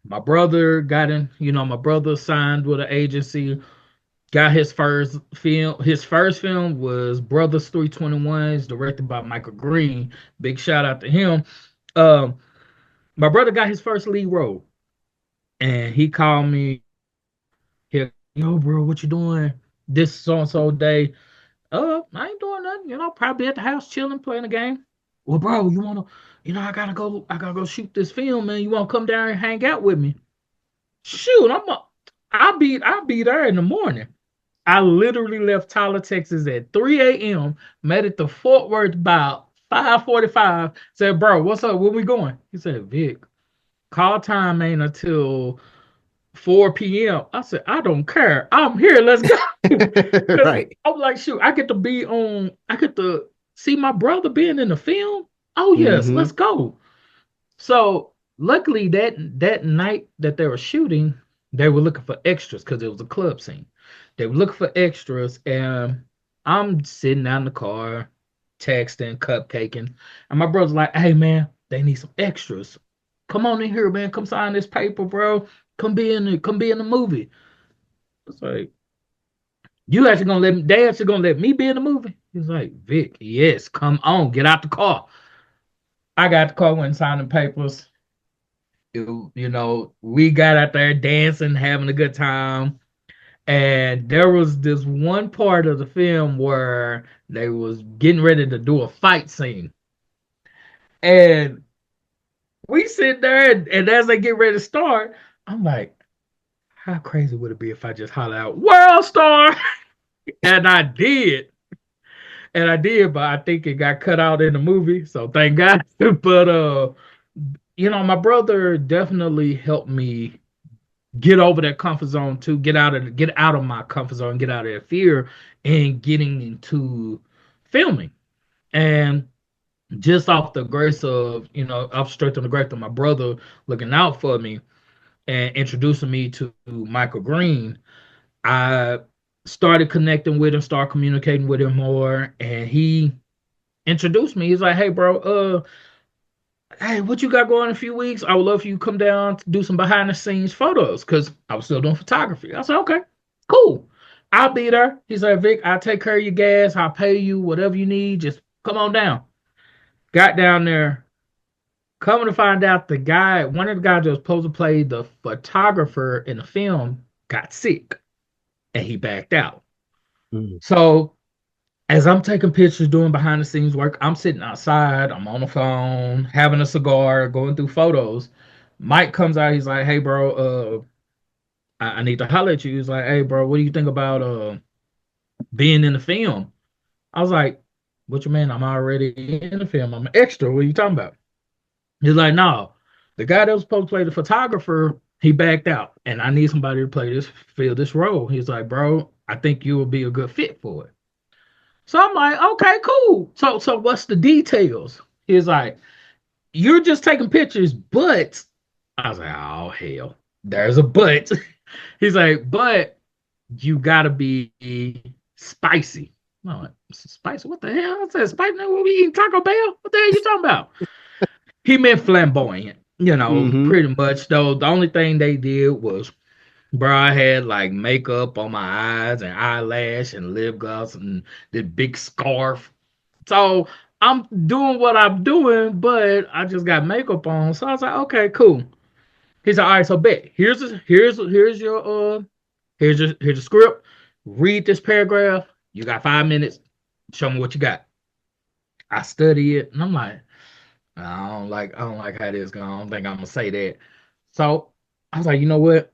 my brother got in, my brother signed with an agency, got his first film. His first film was Brothers 321, directed by Michael Green. Big shout out to him. Um, my brother got his first lead role, and he called me here, yo, bro, what you doing this so and so day? I ain't doing nothing, probably at the house chilling, playing a game. Well, bro, you wanna, I gotta go shoot this film, man. You wanna come down and hang out with me? Shoot, I'll be there in the morning. I literally left Tyler, Texas at 3 a.m., made it to Fort Worth about 5:45. Said, bro, what's up? Where we going? He said, Vic, call time ain't until 4 p.m. I said, I don't care. I'm here. Let's go.
Right.
I'm like, shoot, I get to see my brother being in the film. Oh, yes, let's
Mm-hmm.
go. So luckily that night that they were shooting, they were looking for extras because it was a club scene. They were looking for extras, and I'm sitting out in the car, texting, cupcaking, and my brother's like, "Hey man, they need some extras. Come on in here, man. Come sign this paper, bro. Come be in the movie." It's like, you actually gonna let me? They actually gonna let me be in the movie? He's like, Vic, yes, come on, get out the car. I got the car, went and signed the papers. We got out there dancing, having a good time. And there was this one part of the film where they was getting ready to do a fight scene. And we sit there, and as they get ready to start, I'm like, how crazy would it be if I just holler out, World Star? And I did. And I did, but I think it got cut out in the movie. So thank God. But my brother definitely helped me get over that comfort zone to get out of my comfort zone, get out of that fear, and getting into filming. And just off the grace of, off straight on the grace of my brother looking out for me and introducing me to Michael Green, I started connecting with him, started communicating with him more, and he introduced me. He's like, "Hey, bro, hey, what you got going in a few weeks? I would love for you to come down to do some behind the scenes photos because I was still doing photography." I said, "Okay, cool. I'll be there." He said, "Vic, I'll take care of your gas. I'll pay you whatever you need. Just come on down." Got down there. Coming to find out, one of the guys that was supposed to play the photographer in the film, got sick and he backed out.
Mm-hmm.
So as I'm taking pictures, doing behind the scenes work, I'm sitting outside, I'm on the phone, having a cigar, going through photos. Mike comes out, he's like, "Hey bro, I need to holler at you." He's like, "Hey bro, what do you think about being in the film?" I was like, "What you mean? I'm already in the film. I'm an extra. What are you talking about?" He's like, "No, the guy that was supposed to play the photographer, he backed out, and I need somebody to fill this role." He's like, "Bro, I think you will be a good fit for it." So I'm like, "Okay, cool. So what's the details?" He's like, "You're just taking pictures, but," I was like, "Oh hell, there's a but." He's like, "But you gotta be spicy." I'm like, "Spicy? What the hell?" I said, "Spicy? What, we eating Taco Bell? What the hell you talking about?" He meant flamboyant,
Mm-hmm.
pretty much. Though the only thing they did was, bro, I had like makeup on my eyes and eyelash and lip gloss and the big scarf. So I'm doing what I'm doing, but I just got makeup on. So I was like, "Okay, cool." He's like, "All right, so bet. Here's your script. Read this paragraph. You got 5 minutes. Show me what you got." I study it, and I'm like, I don't like how this going. I don't think I'm gonna say that. So I was like, you know what?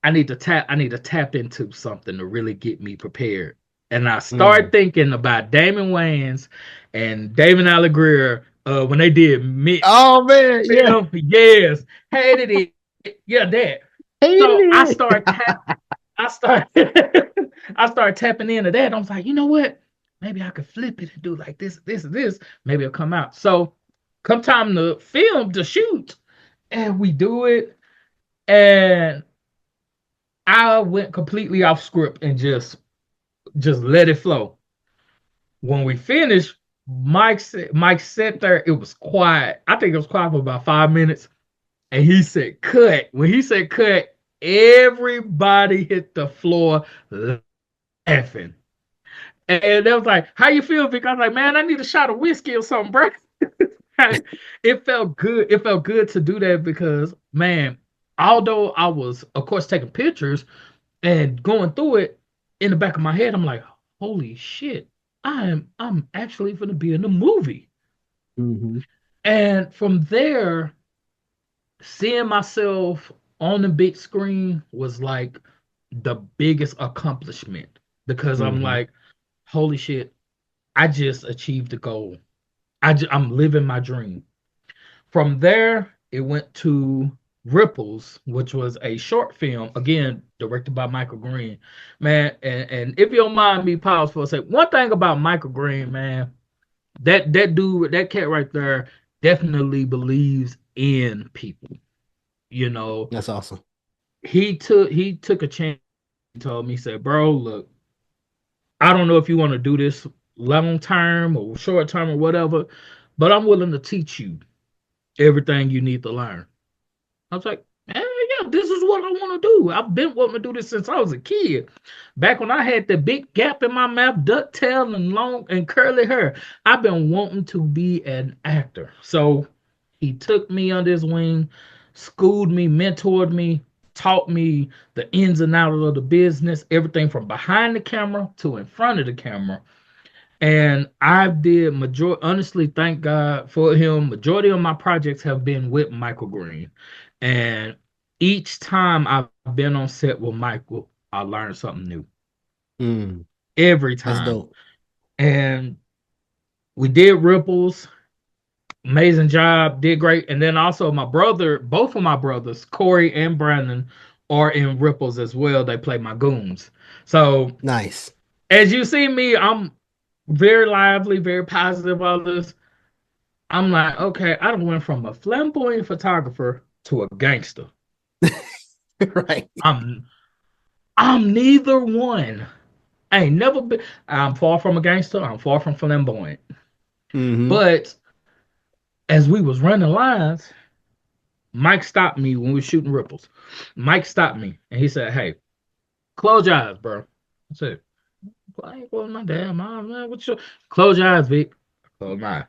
I need to tap into something to really get me prepared. And I
Mm.
started thinking about Damon Wayans and David Allegreira when they did Mitch
Oh man, yeah.
film. Yes, hated it. Yeah, that.
Hated
So I
it.
started I started I started tapping into that. I was like, you know what? Maybe I could flip it and do like this, this, and this. Maybe it'll come out. So come time to film to shoot, and we do it, and I went completely off script and just let it flow. When we finished, Mike sat there. It was quiet. I think it was quiet for about 5 minutes, and he said, "Cut." When he said "cut," everybody hit the floor laughing. And they was like, "How you feel, Vic?" I was like, "Man, I need a shot of whiskey or something, bro." It felt good. It felt good to do that because, man, although I was, of course, taking pictures and going through it in the back of my head, I'm like, "Holy shit, I'm actually going to be in the movie."
Mm-hmm.
And from there, seeing myself on the big screen was like the biggest accomplishment because I'm
Mm-hmm.
like, "Holy shit, I just achieved the goal. I'm living my dream." From there, it went to Ripples, which was a short film, again, directed by Michael Green. Man, and if you don't mind me pause for a second, one thing about Michael Green, man, that dude, that cat right there, definitely believes in people. You know,
That's awesome.
he took a chance. He told me, he said, "Bro, look, I don't know if you want to do this long term or short term or whatever, but I'm willing to teach you everything you need to learn." I was like, yeah, this is what I want to do. I've been wanting to do this since I was a kid. Back when I had the big gap in my mouth, ducktail and long and curly hair, I've been wanting to be an actor. So he took me under his wing, schooled me, mentored me, taught me the ins and outs of the business, everything from behind the camera to in front of the camera. And I did honestly, thank God for him. Majority of my projects have been with Michael Green. And each time I've been on set with Michael, I learned something new.
Mm,
Every
that's
time.
dope.
And we did Ripples, amazing job, did great. And then also my brother, both of my brothers, Corey and Brandon, are in Ripples as well. They play my goons. So
Nice.
as you see me, I'm very lively, very positive, all this. I'm like, okay, I done went from a flamboyant photographer to a gangster.
Right.
I'm I'm neither one. I ain't never been. I'm far from a gangster. I'm far from flamboyant.
Mm-hmm.
But as we was running lines, Mike stopped me when we were shooting ripples. Mike stopped me and he said, "Hey, close your eyes, bro." I said, "Well, I ain't closing my damn eyes, man. What you? Close your eyes, Vic." Close my eyes.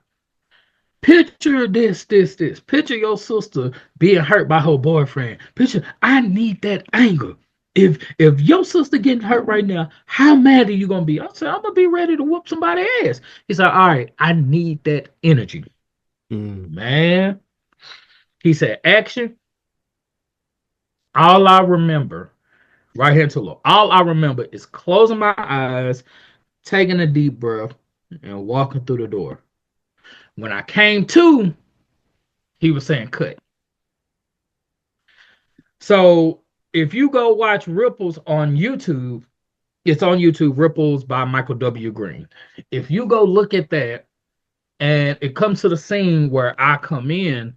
Picture this. Picture your sister being hurt by her boyfriend. Picture, I need that anger. If your sister getting hurt right now, how mad are you gonna be? I said, I'm gonna be ready to whoop somebody's ass. He said, all right, I need that energy.
Mm.
Man. He said, action. All I remember, right here to look, all I remember is closing my eyes, taking a deep breath, and walking through the door. When I came to, he was saying cut. So if you go watch Ripples on YouTube, it's on YouTube, Ripples by Michael W. Green. If you go look at that and it comes to the scene where I come in,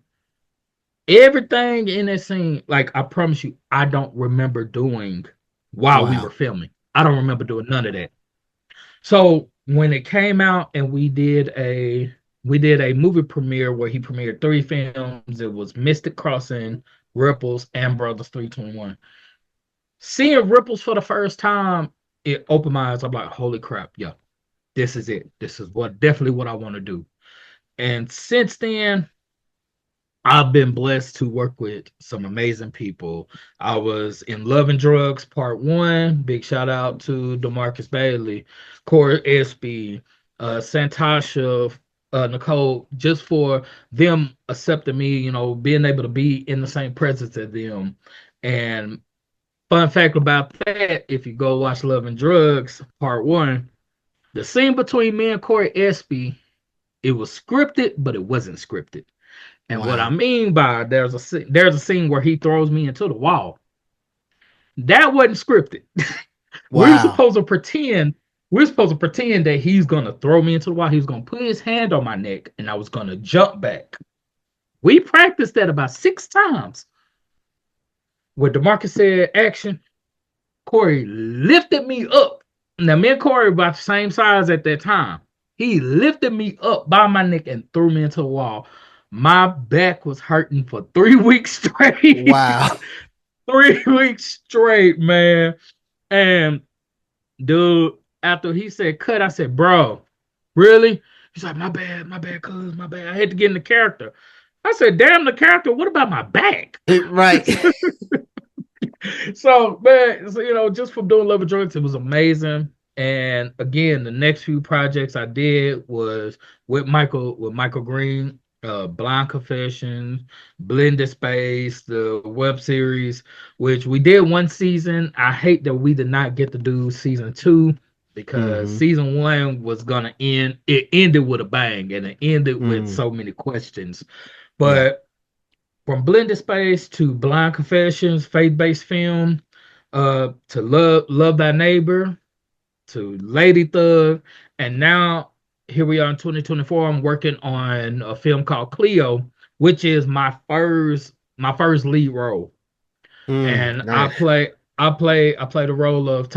everything in that scene, like I promise you, I don't remember doing while we were
Wow.
filming. I don't remember doing none of that. So when it came out and we did a movie premiere where he premiered 3 films. It was Mystic Crossing, Ripples, and Brothers 321. Seeing Ripples for the first time, it opened my eyes. I'm like, holy crap, yeah, this is it. This is definitely what I want to do. And since then, I've been blessed to work with some amazing people. I was in Love and Drugs Part One. Big shout out to Demarcus Bailey, Corey Espy, Santasha, Nicole, just for them accepting me, being able to be in the same presence as them. And fun fact about that, if you go watch Love and Drugs Part One, the scene between me and Corey Espy, it was scripted, but it wasn't scripted. And what I
Wow.
mean by there's a scene where he throws me into the wall. That wasn't scripted. we were
Wow.
supposed to pretend we're supposed to pretend that he's gonna throw me into the wall. He was gonna put his hand on my neck, and I was gonna jump back. We practiced that about 6 times. Where Demarcus said action, Corey lifted me up. Now, me and Corey were about the same size at that time. He lifted me up by my neck and threw me into the wall. My back was hurting for 3 weeks straight.
Wow.
3 weeks straight, man. And dude, after he said cut, I said, bro, really? He's like, my bad, cuz, my bad. I had to get in the character. I said, damn the character, what about my back?
Right.
So, man, so, just from doing Love and Drugs, it was amazing. And again, the next few projects I did was with Michael Green, Blind Confessions, Blended Space, the web series, which we did one season. I hate that we did not get to do season two because
Mm-hmm.
season one was gonna end. It ended with a bang, and it ended with
Mm.
so many questions.
Yeah.
But from Blended Space to Blind Confessions, faith-based film, to Love Thy Neighbor, to Lady Thug, and now here we are in 2024. I'm working on a film called Cleo, which is my first lead role, and I
Nice.
play I play the role of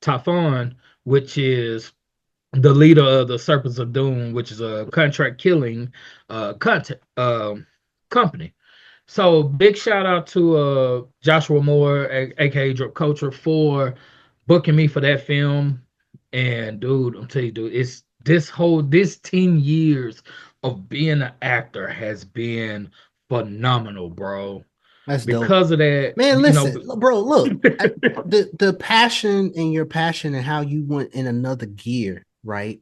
Typhon, which is the leader of the Serpents of Doom, which is a contract killing content company. So big shout out to Joshua Moore, aka Drip Culture, for booking me for that film. And dude, I'm telling you, dude, it's this 10 years of being an actor has been phenomenal, bro.
That's dope.
Because of that,
Man, listen, bro, look, the passion and your passion and how you went in another gear, right?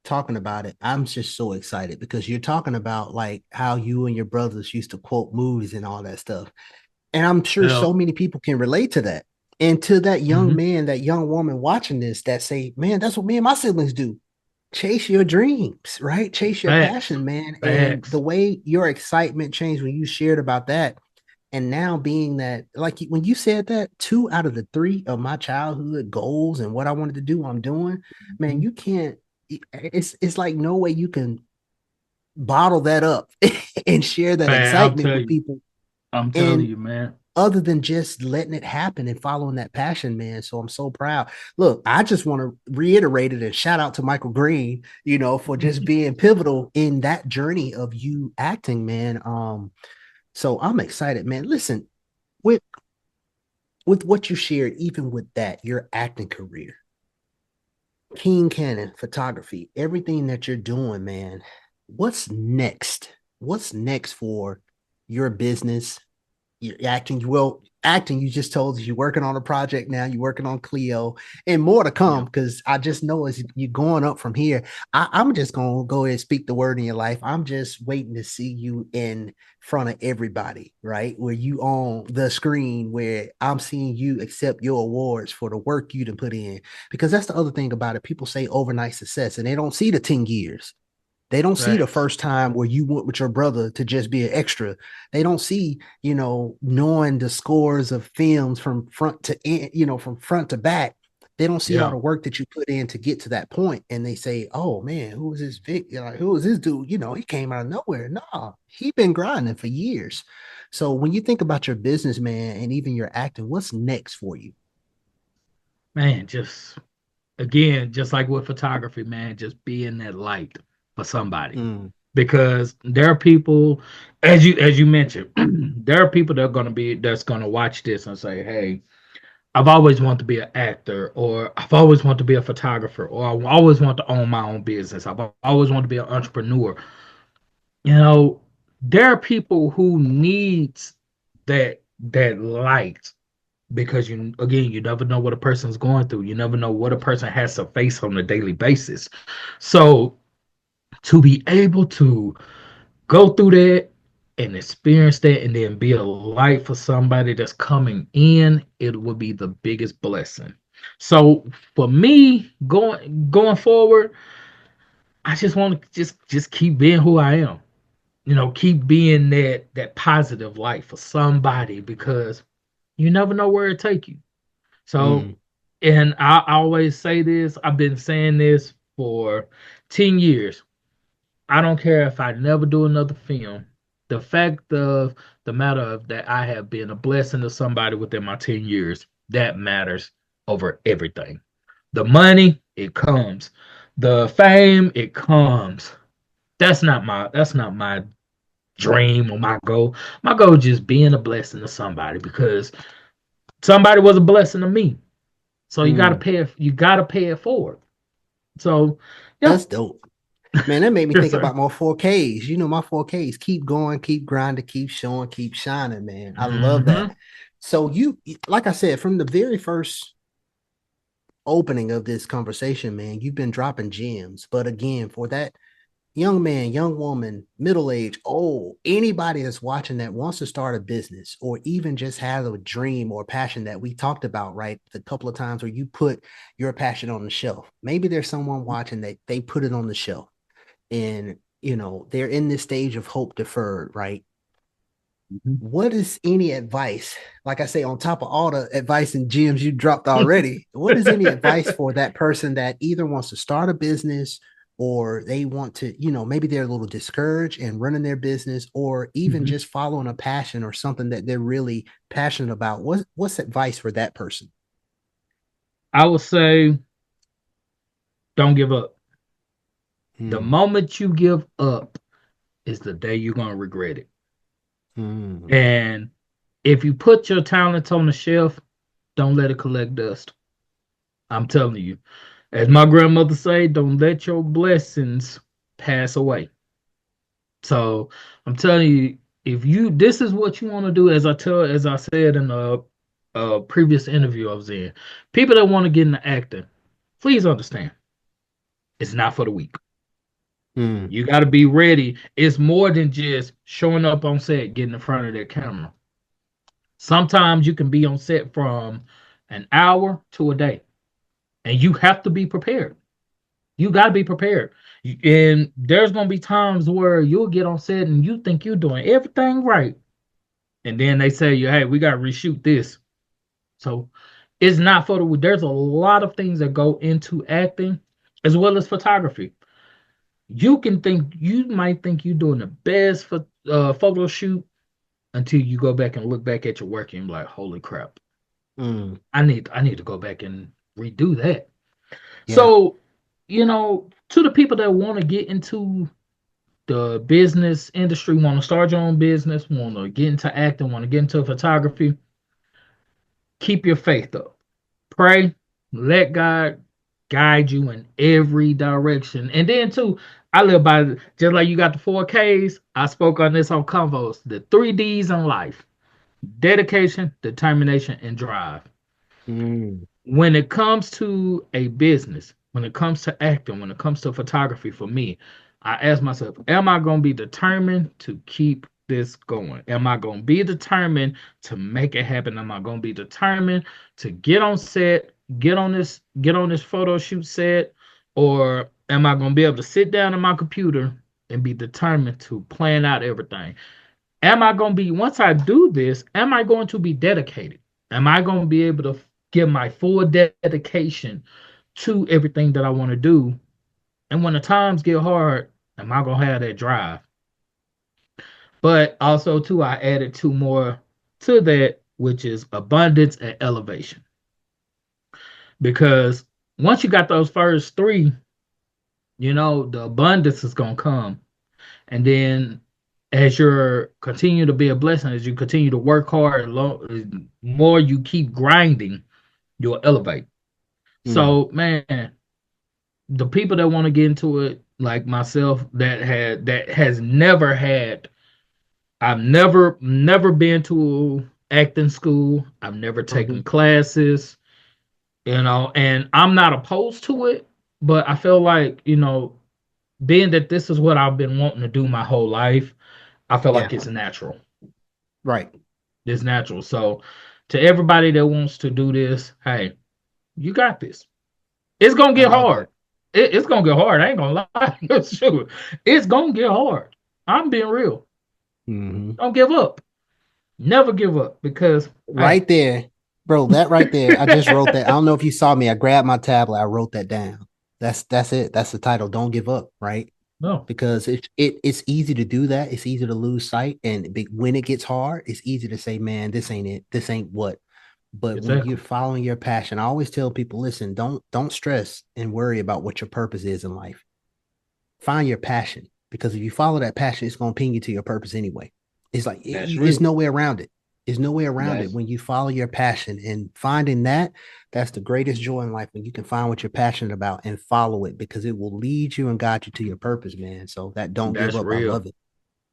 Talking about it, I'm just so excited because you're talking about like how you and your brothers used to quote movies and all that stuff. And I'm sure
yeah,
so many people can relate to that. And to that young
mhm,
man, that young woman watching this that say, man, that's what me and my siblings do. Chase your dreams, right? Chase your
facts,
passion, man. And the
facts,
way your excitement changed when you shared about that, and now being that, like when you said that, two out of the three of my childhood goals and what I wanted to do, I'm doing, man,
mhm.
you can't, it's like no way you can bottle that up and share that
I'm
excitement with
telling you,
people.
I'm telling
And
you, man.
other than just letting it happen and following that passion, man. So I'm so proud. Look, I just want to reiterate it and shout out to Michael Green, for just being pivotal in that journey of you acting, man. So I'm excited, man. Listen, with what you shared, even with that, your acting career, King Canon, photography, everything that you're doing, man. What's next? What's next for your business, you're acting well, acting, you just told us you're working on a project now, you're working on Cleo, and more to come
Yeah,
because I just know as you're going up from here. I'm just gonna go ahead and speak the word in your life. I'm just waiting to see you in front of everybody, right? Where you on the screen, where I'm seeing you accept your awards for the work you to put in. Because that's the other thing about it. People say overnight success and they don't see the 10 years. They don't see the
facts.
first time where you went with your brother to just be an extra. They don't see, knowing the scores of films from front to end, from front to back. They don't see all
Yeah.
the work that you put in to get to that point. And they say, oh man, who is this Vic? Like, who is this dude? He came out of nowhere. Nah, he been grinding for years. So when you think about your business, man, and even your acting, what's next for you?
Man, just again, just like with photography, man, just being that light for somebody.
Mm,
Because there are people, as you mentioned, there are people that are that's gonna watch this and say, "Hey, I've always wanted to be an actor, or I've always wanted to be a photographer, or I always want to own my own business. I've always wanted to be an entrepreneur." You know, there are people who needs that light because you never know what a person's going through. You never know what a person has to face on a daily basis. So to be able to go through that and experience that and then be a light for somebody that's coming in, it would be the biggest blessing. So for me, going forward, I just want to just keep being who I am. Keep being that positive light for somebody because you never know where it take you. So,
mm,
and I always say this, I've been saying this for 10 years. I don't care if I never do another film. The fact of the matter of that I have been a blessing to somebody within my 10 years, that matters. over everything. The money, it comes. The fame, it comes. That's not my dream or my goal. My goal is just being a blessing to somebody because somebody was a blessing to me. So you gotta
Mm,
pay it, you gotta pay it forward. So yeah.
that's dope. Man, that made me
Yes,
think
sir.
about my 4Ks. You know, my 4Ks keep going, keep grinding, keep showing, keep shining, man. I love that.
Hmm.
So you, like I said, from the very first opening of this conversation, man, you've been dropping gems. But again, for that young man, young woman, middle age, old, anybody that's watching that wants to start a business or even just has a dream or passion that we talked about, right? The couple of times where you put your passion on the shelf. Maybe there's someone watching that they put it on the shelf and, they're in this stage of hope deferred, right?
Hmm.
What is any advice? Like I say, on top of all the advice and gems you dropped already, what is any advice for that person that either wants to start a business or they want to, maybe they're a little discouraged in running their business or even
Hmm.
just following a passion or something that they're really passionate about? What's advice for that person?
I would say don't give up. The
Hmm.
moment you give up is the day you're gonna regret it.
Hmm.
And if you put your talents on the shelf, don't let it collect dust. I'm telling you. As my grandmother say, don't let your blessings pass away. So I'm telling you, if you this is what you want to do, as I said in a previous interview I was in, people that want to get into acting, please understand, it's not for the weak.
Hmm.
You got to be ready. It's more than just showing up on set, getting in front of that camera. Sometimes you can be on set from an hour to a day, and you have to be prepared. You got to be prepared. And there's going to be times where you'll get on set and you think you're doing everything right. And then they say, hey, we got to reshoot this. So it's not for the, there's a lot of things that go into acting as well as photography. You might think you're doing the best for photo shoot until you go back and look back at your work and be like, holy crap,
Hmm.
I need to go back and redo that.
Yeah.
So, to the people that want to get into the business industry, want to start your own business, want to get into acting, want to get into photography, keep your faith up. Pray, let God guide you in every direction. And then too, I live by just like you got the 4Ks. I spoke on this on Convos, the 3Ds in life: dedication, determination, and drive.
Hmm.
When it comes to a business, when it comes to acting, when it comes to photography, for me, I ask myself, am I going to be determined to keep this going? Am I going to be determined to make it happen? Am I going to be determined to get on set, get on this photo shoot set, or am I going to be able to sit down at my computer and be determined to plan out everything? Am I going to be, once I do this, am I going to be dedicated? Am I going to be able to give my full dedication to everything that I want to do? And when the times get hard, am I going to have that drive? But also, too, I added two more to that, which is abundance and elevation. Because once you got those first three, the abundance is going to come. And then as you're continue to be a blessing, as you continue to work hard, more you keep grinding, you'll elevate.
Hmm.
So, man, the people that want to get into it, like myself, that has never had, I've never been to acting school. I've never taken
Hmm.
classes, and I'm not opposed to it, but I feel like, being that this is what I've been wanting to do my whole life, I feel
Yeah.
like it's natural.
Right.
It's natural. So to everybody that wants to do this, hey, you got this. It's gonna
I
get
love
hard.
that.
It's gonna get hard. I ain't gonna lie. Sure. It's gonna get hard. I'm being real.
Hmm.
Don't give up. Never give up because hey.
Right there, bro. That right there. I just wrote that. I don't know if you saw me. I grabbed my tablet. I wrote that down. That's it. That's the title. Don't give up. Right.
No.
Because it's easy to do that. It's easy to lose sight, and when it gets hard, it's easy to say, "Man, this ain't it. This ain't what." But when you're
Exactly.
following your passion, I always tell people, listen, don't stress and worry about what your purpose is in life. Find your passion, because if you follow that passion, it's going to ping you to your purpose anyway. It's like
That's
it's
real.
no way around it. There's no way around it.
That's
When you follow your passion and finding that, that's the greatest joy in life, when you can find what you're passionate about and follow it, because it will lead you and guide you to your purpose, man. So that don't give
That's
up. I
real.
love it.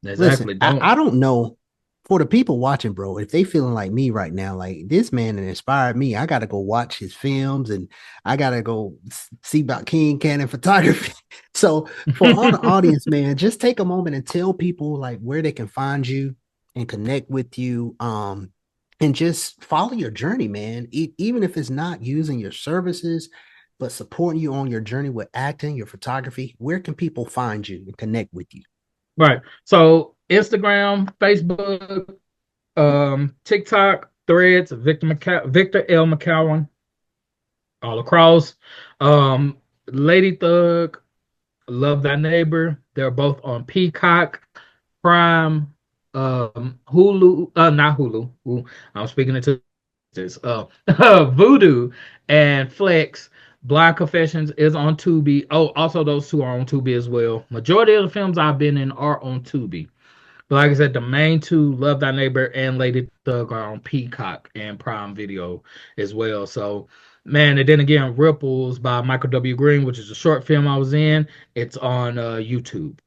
Listen,
Exactly.
I
Don't.
don't know, for the people watching, bro, if they feeling like me right now, like this man inspired me, I gotta go watch his films and I gotta go see about King Canon photography. So for all the audience, man, just take a moment and tell people like where they can find you and connect with you. And just follow your journey, man. Even if it's not using your services, but supporting you on your journey with acting, your photography, where can people find you and connect with you?
Right. So Instagram, Facebook, TikTok, Threads, Victor L. McCowan, all across. Um, Lady Thug, Love Thy Neighbor. They're both on Peacock, Prime, Hulu, not Hulu. I'm speaking into this. Voodoo and Flex. Black Confessions is on Tubi. Oh, also those two are on Tubi as well. Majority of the films I've been in are on Tubi. But like I said, the main two, Love Thy Neighbor and Lady Thug, are on Peacock and Prime Video as well. So, man, and then again, Ripples by Michael W. Green, which is a short film I was in, it's on YouTube.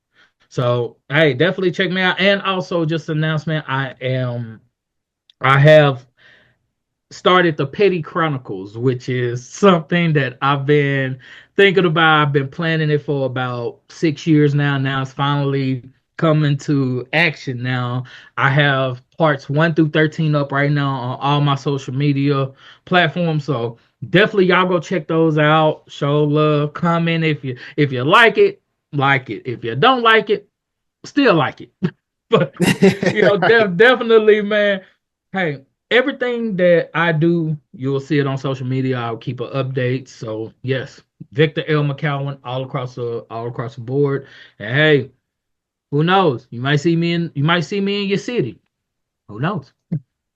So, hey, definitely check me out. And also, just an announcement, I have started the Petty Chronicles, which is something that I've been thinking about. I've been planning it for about 6 years now. Now it's finally coming to action. Now I have parts 1 through 13 up right now on all my social media platforms. So definitely y'all go check those out. Show love, comment if you like it, like it. If you don't like it, still like it. But
Right.
definitely, man. Hey, everything that I do, you'll see it on social media. I'll keep an update. So yes, Victor L. McCowan all across the board. And hey, who knows? You might see me in your city. Who knows?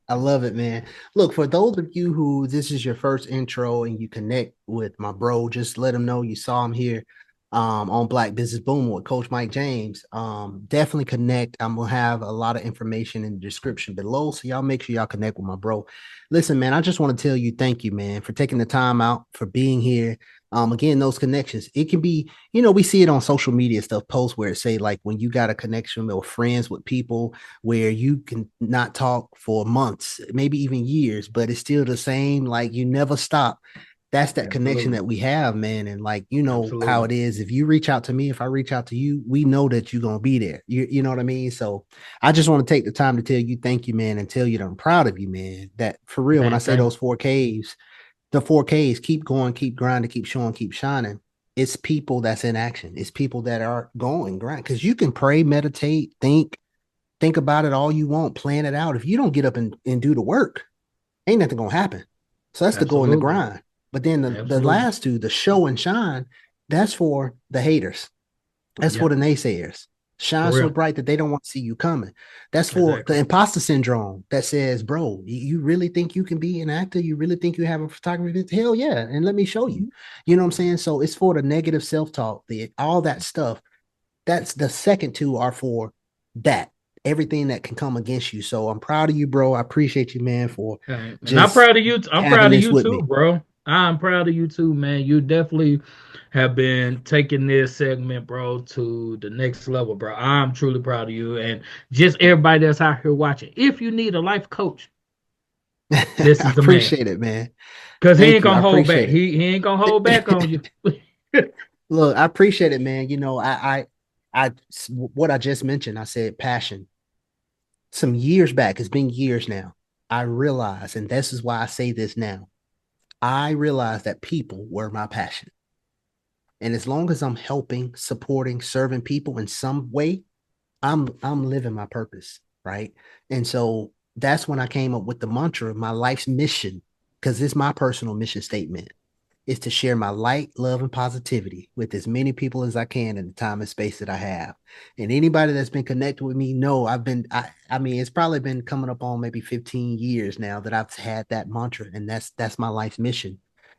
I love it, man. Look, for those of you who this is your first intro and you connect with my bro, just let him know you saw him here on Black Business Boom with Coach Mike James. Definitely connect. I'm gonna have a lot of information in the description below, so y'all make sure y'all connect with my bro. Listen, man, I just want to tell you thank you, man, for taking the time out, for being here. Again, those connections, it can be, we see it on social media stuff, posts where it say like when you got a connection or friends with people where you can not talk for months, maybe even years, but it's still the same. Like you never stop. That's that connection
Absolutely.
that we have, man. And like, you know how
Absolutely.
it is. If you reach out to me, if I reach out to you, we know that you're going to be there. You know what I mean? So I just want to take the time to tell you, thank you, man, and tell you that I'm proud of you, man. That for real, when I
Man,
say
thank
those 4Ks, the 4Ks, keep going, keep grinding, keep showing, keep shining. It's people that's in action. It's people that are going grind. Because you can pray, meditate, think about it all you want, plan it out. If you don't get up and do the work, ain't nothing gonna happen. So that's the go in the
absolutely.
grind. But then the
Absolutely.
last two, the show and shine, that's for the haters. That's for
Yeah,
the naysayers.
for
Shine so
real.
bright that they don't want to see you coming. That's for the
Exactly.
imposter syndrome that says, bro, you really think you can be an actor? You really think you have a photography? Hell yeah. And let me show you. You know what I'm saying? So it's for the negative self-talk, all that stuff. That's the second two are for that. Everything that can come against you. So I'm proud of you, bro. I appreciate you, man, for
Okay. And I'm
just
proud of you. I'm
having
proud of
this
you
with
too,
me.
bro. I'm proud of you too, man. You definitely have been taking this segment, bro, to the next level, bro. I'm truly proud of you and just everybody that's out here watching. If you need a life coach, this
I
is the man.
appreciate it, man.
Cause he
Thank
ain't
you. I
gonna hold back.
appreciate
He ain't gonna hold back
it.
on you.
Look, I appreciate it, man. What I just mentioned, I said passion. Some years back, it's been years now. I realized, and this is why I say this now. I realized that people were my passion. And as long as I'm helping, supporting, serving people in some way, I'm living my purpose, right? And so that's when I came up with the mantra of my life's mission, because it's my personal mission statement. is to share my light, love, and positivity with as many people as I can in the time and space that I have. And anybody that's been connected with me know I mean, it's probably been coming up on maybe 15 years now that I've had that mantra, and that's my life's mission.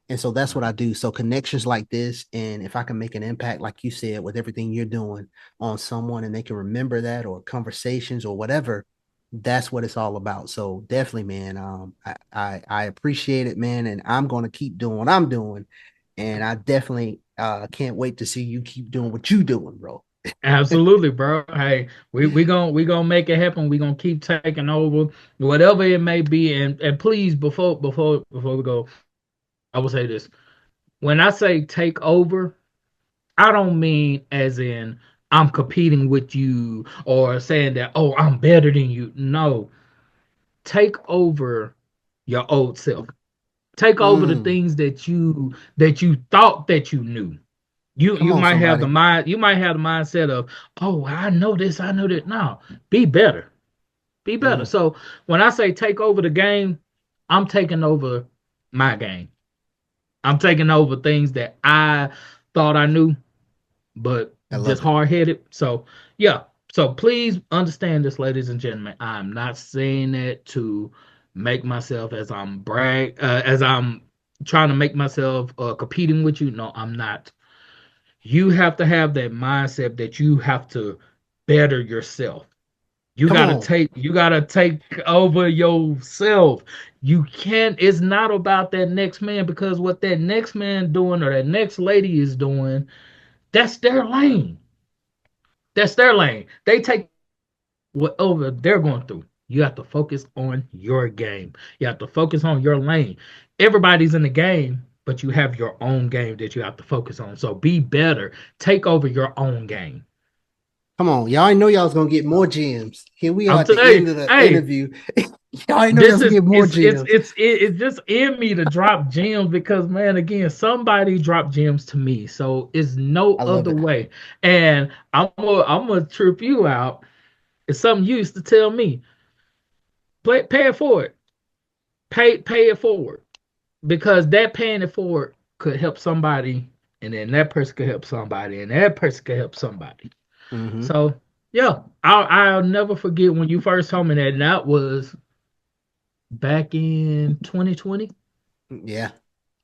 And so that's what I do. So connections like this, and if I can make an impact, like you said, with everything you're doing on someone and they can remember that, or conversations or whatever, that's what it's all about. So definitely, man, I appreciate it, man, and I'm going to keep doing what I'm doing, and I definitely can't wait to see you keep doing what you doing, bro.
Absolutely, bro. Hey, we gonna make it happen. We gonna keep taking over, whatever it may be. And please, before we go, I will say this: when I say take over, I don't mean as in I'm competing with you or saying that, oh, I'm better than you. No, take over your old self. Take over the
Mm,
things that you thought that you knew. You
come
you
on,
might have the
somebody.
mind, you might have the mindset of, oh, I know this, I know that. No, be better. Be better.
Mm,
So when I say take over the game, I'm taking over my game. I'm taking over things that I thought I knew, but
I
just
love it.
hard headed. So yeah. So please understand this, ladies and gentlemen. I'm not saying that to make myself as I'm trying to make myself competing with you. No, I'm not. You have to have that mindset that you have to better yourself.
Come on.
You gotta take over yourself. You can't, it's not about that next man, because what that next man doing or that next lady is doing, that's their lane. That's their lane. They take whatever they're going through. You have to focus on your game. You have to focus on your lane. Everybody's in the game, but you have your own game that you have to focus on. So be better. Take over your own game.
Come on. Y'all I know y'all was gonna get more gems. Here we are
I'm
at the
telling you,
end of the
hey,
interview. Y'all I know y'all
this
was gonna
is
get more gems.
it's just in me to drop gems because, man, again, somebody dropped gems to me, so it's no
I love
other
it.
way. And I'm gonna trip you out. It's something you used to tell me. Pay it forward. Pay it forward, because that paying it forward could help somebody, and then that person could help somebody, and that person could help somebody.
Mm-hmm.
So yeah, I'll never forget when you first told me that. And that was back in 2020.
Yeah,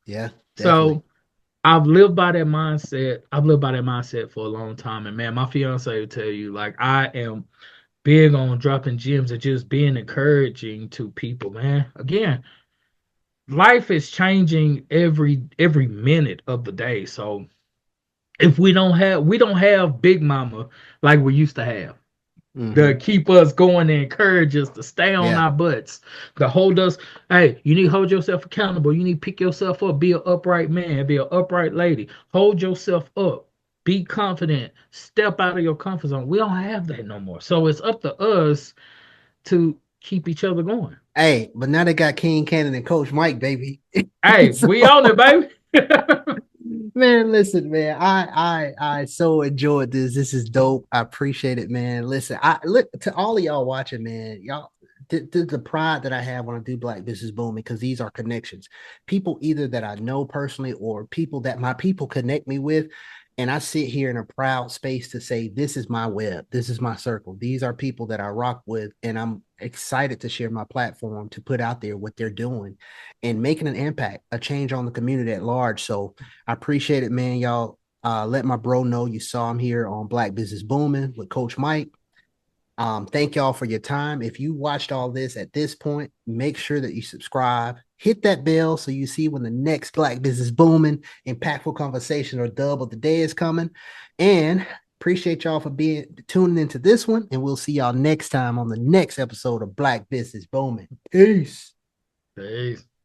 yeah, definitely.
So I've lived by that mindset. I've lived by that mindset for a long time. And man, my fiance will tell you, like, I am big on dropping gems and just being encouraging to people, man. Again, life is changing every minute of the day. So if we don't have Big Mama like we used to have, to
Mm-hmm.
keep us going and encourage us to stay on
Yeah.
our butts, to hold us. Hey, you need to hold yourself accountable. You need to pick yourself up. Be an upright man. Be an upright lady. Hold yourself up. Be confident. Step out of your comfort zone. We don't have that no more. So it's up to us to keep each other going.
Hey, but now they got King Canon and Coach Mike, baby.
Hey,
So
we on it, baby.
man, listen, man. I so enjoyed this. This is dope. I appreciate it, man. Listen, I look to all of y'all watching, man. Y'all, the pride that I have when I do Black Business Booming, because these are connections. People either that I know personally or people that my people connect me with. And I sit here in a proud space to say, this is my web. This is my circle. These are people that I rock with. And I'm excited to share my platform to put out there what they're doing and making an impact, a change on the community at large. So I appreciate it, man. Y'all let my bro know you saw him here on Black Business Booming with Coach Mike. Thank y'all for your time. If you watched all this at this point, make sure that you subscribe, hit that bell so you see when the next Black Business Booming, impactful conversation or dub of the day is coming. And appreciate y'all for being tuning into this one. And we'll see y'all next time on the next episode of Black Business Booming. Peace.
Peace.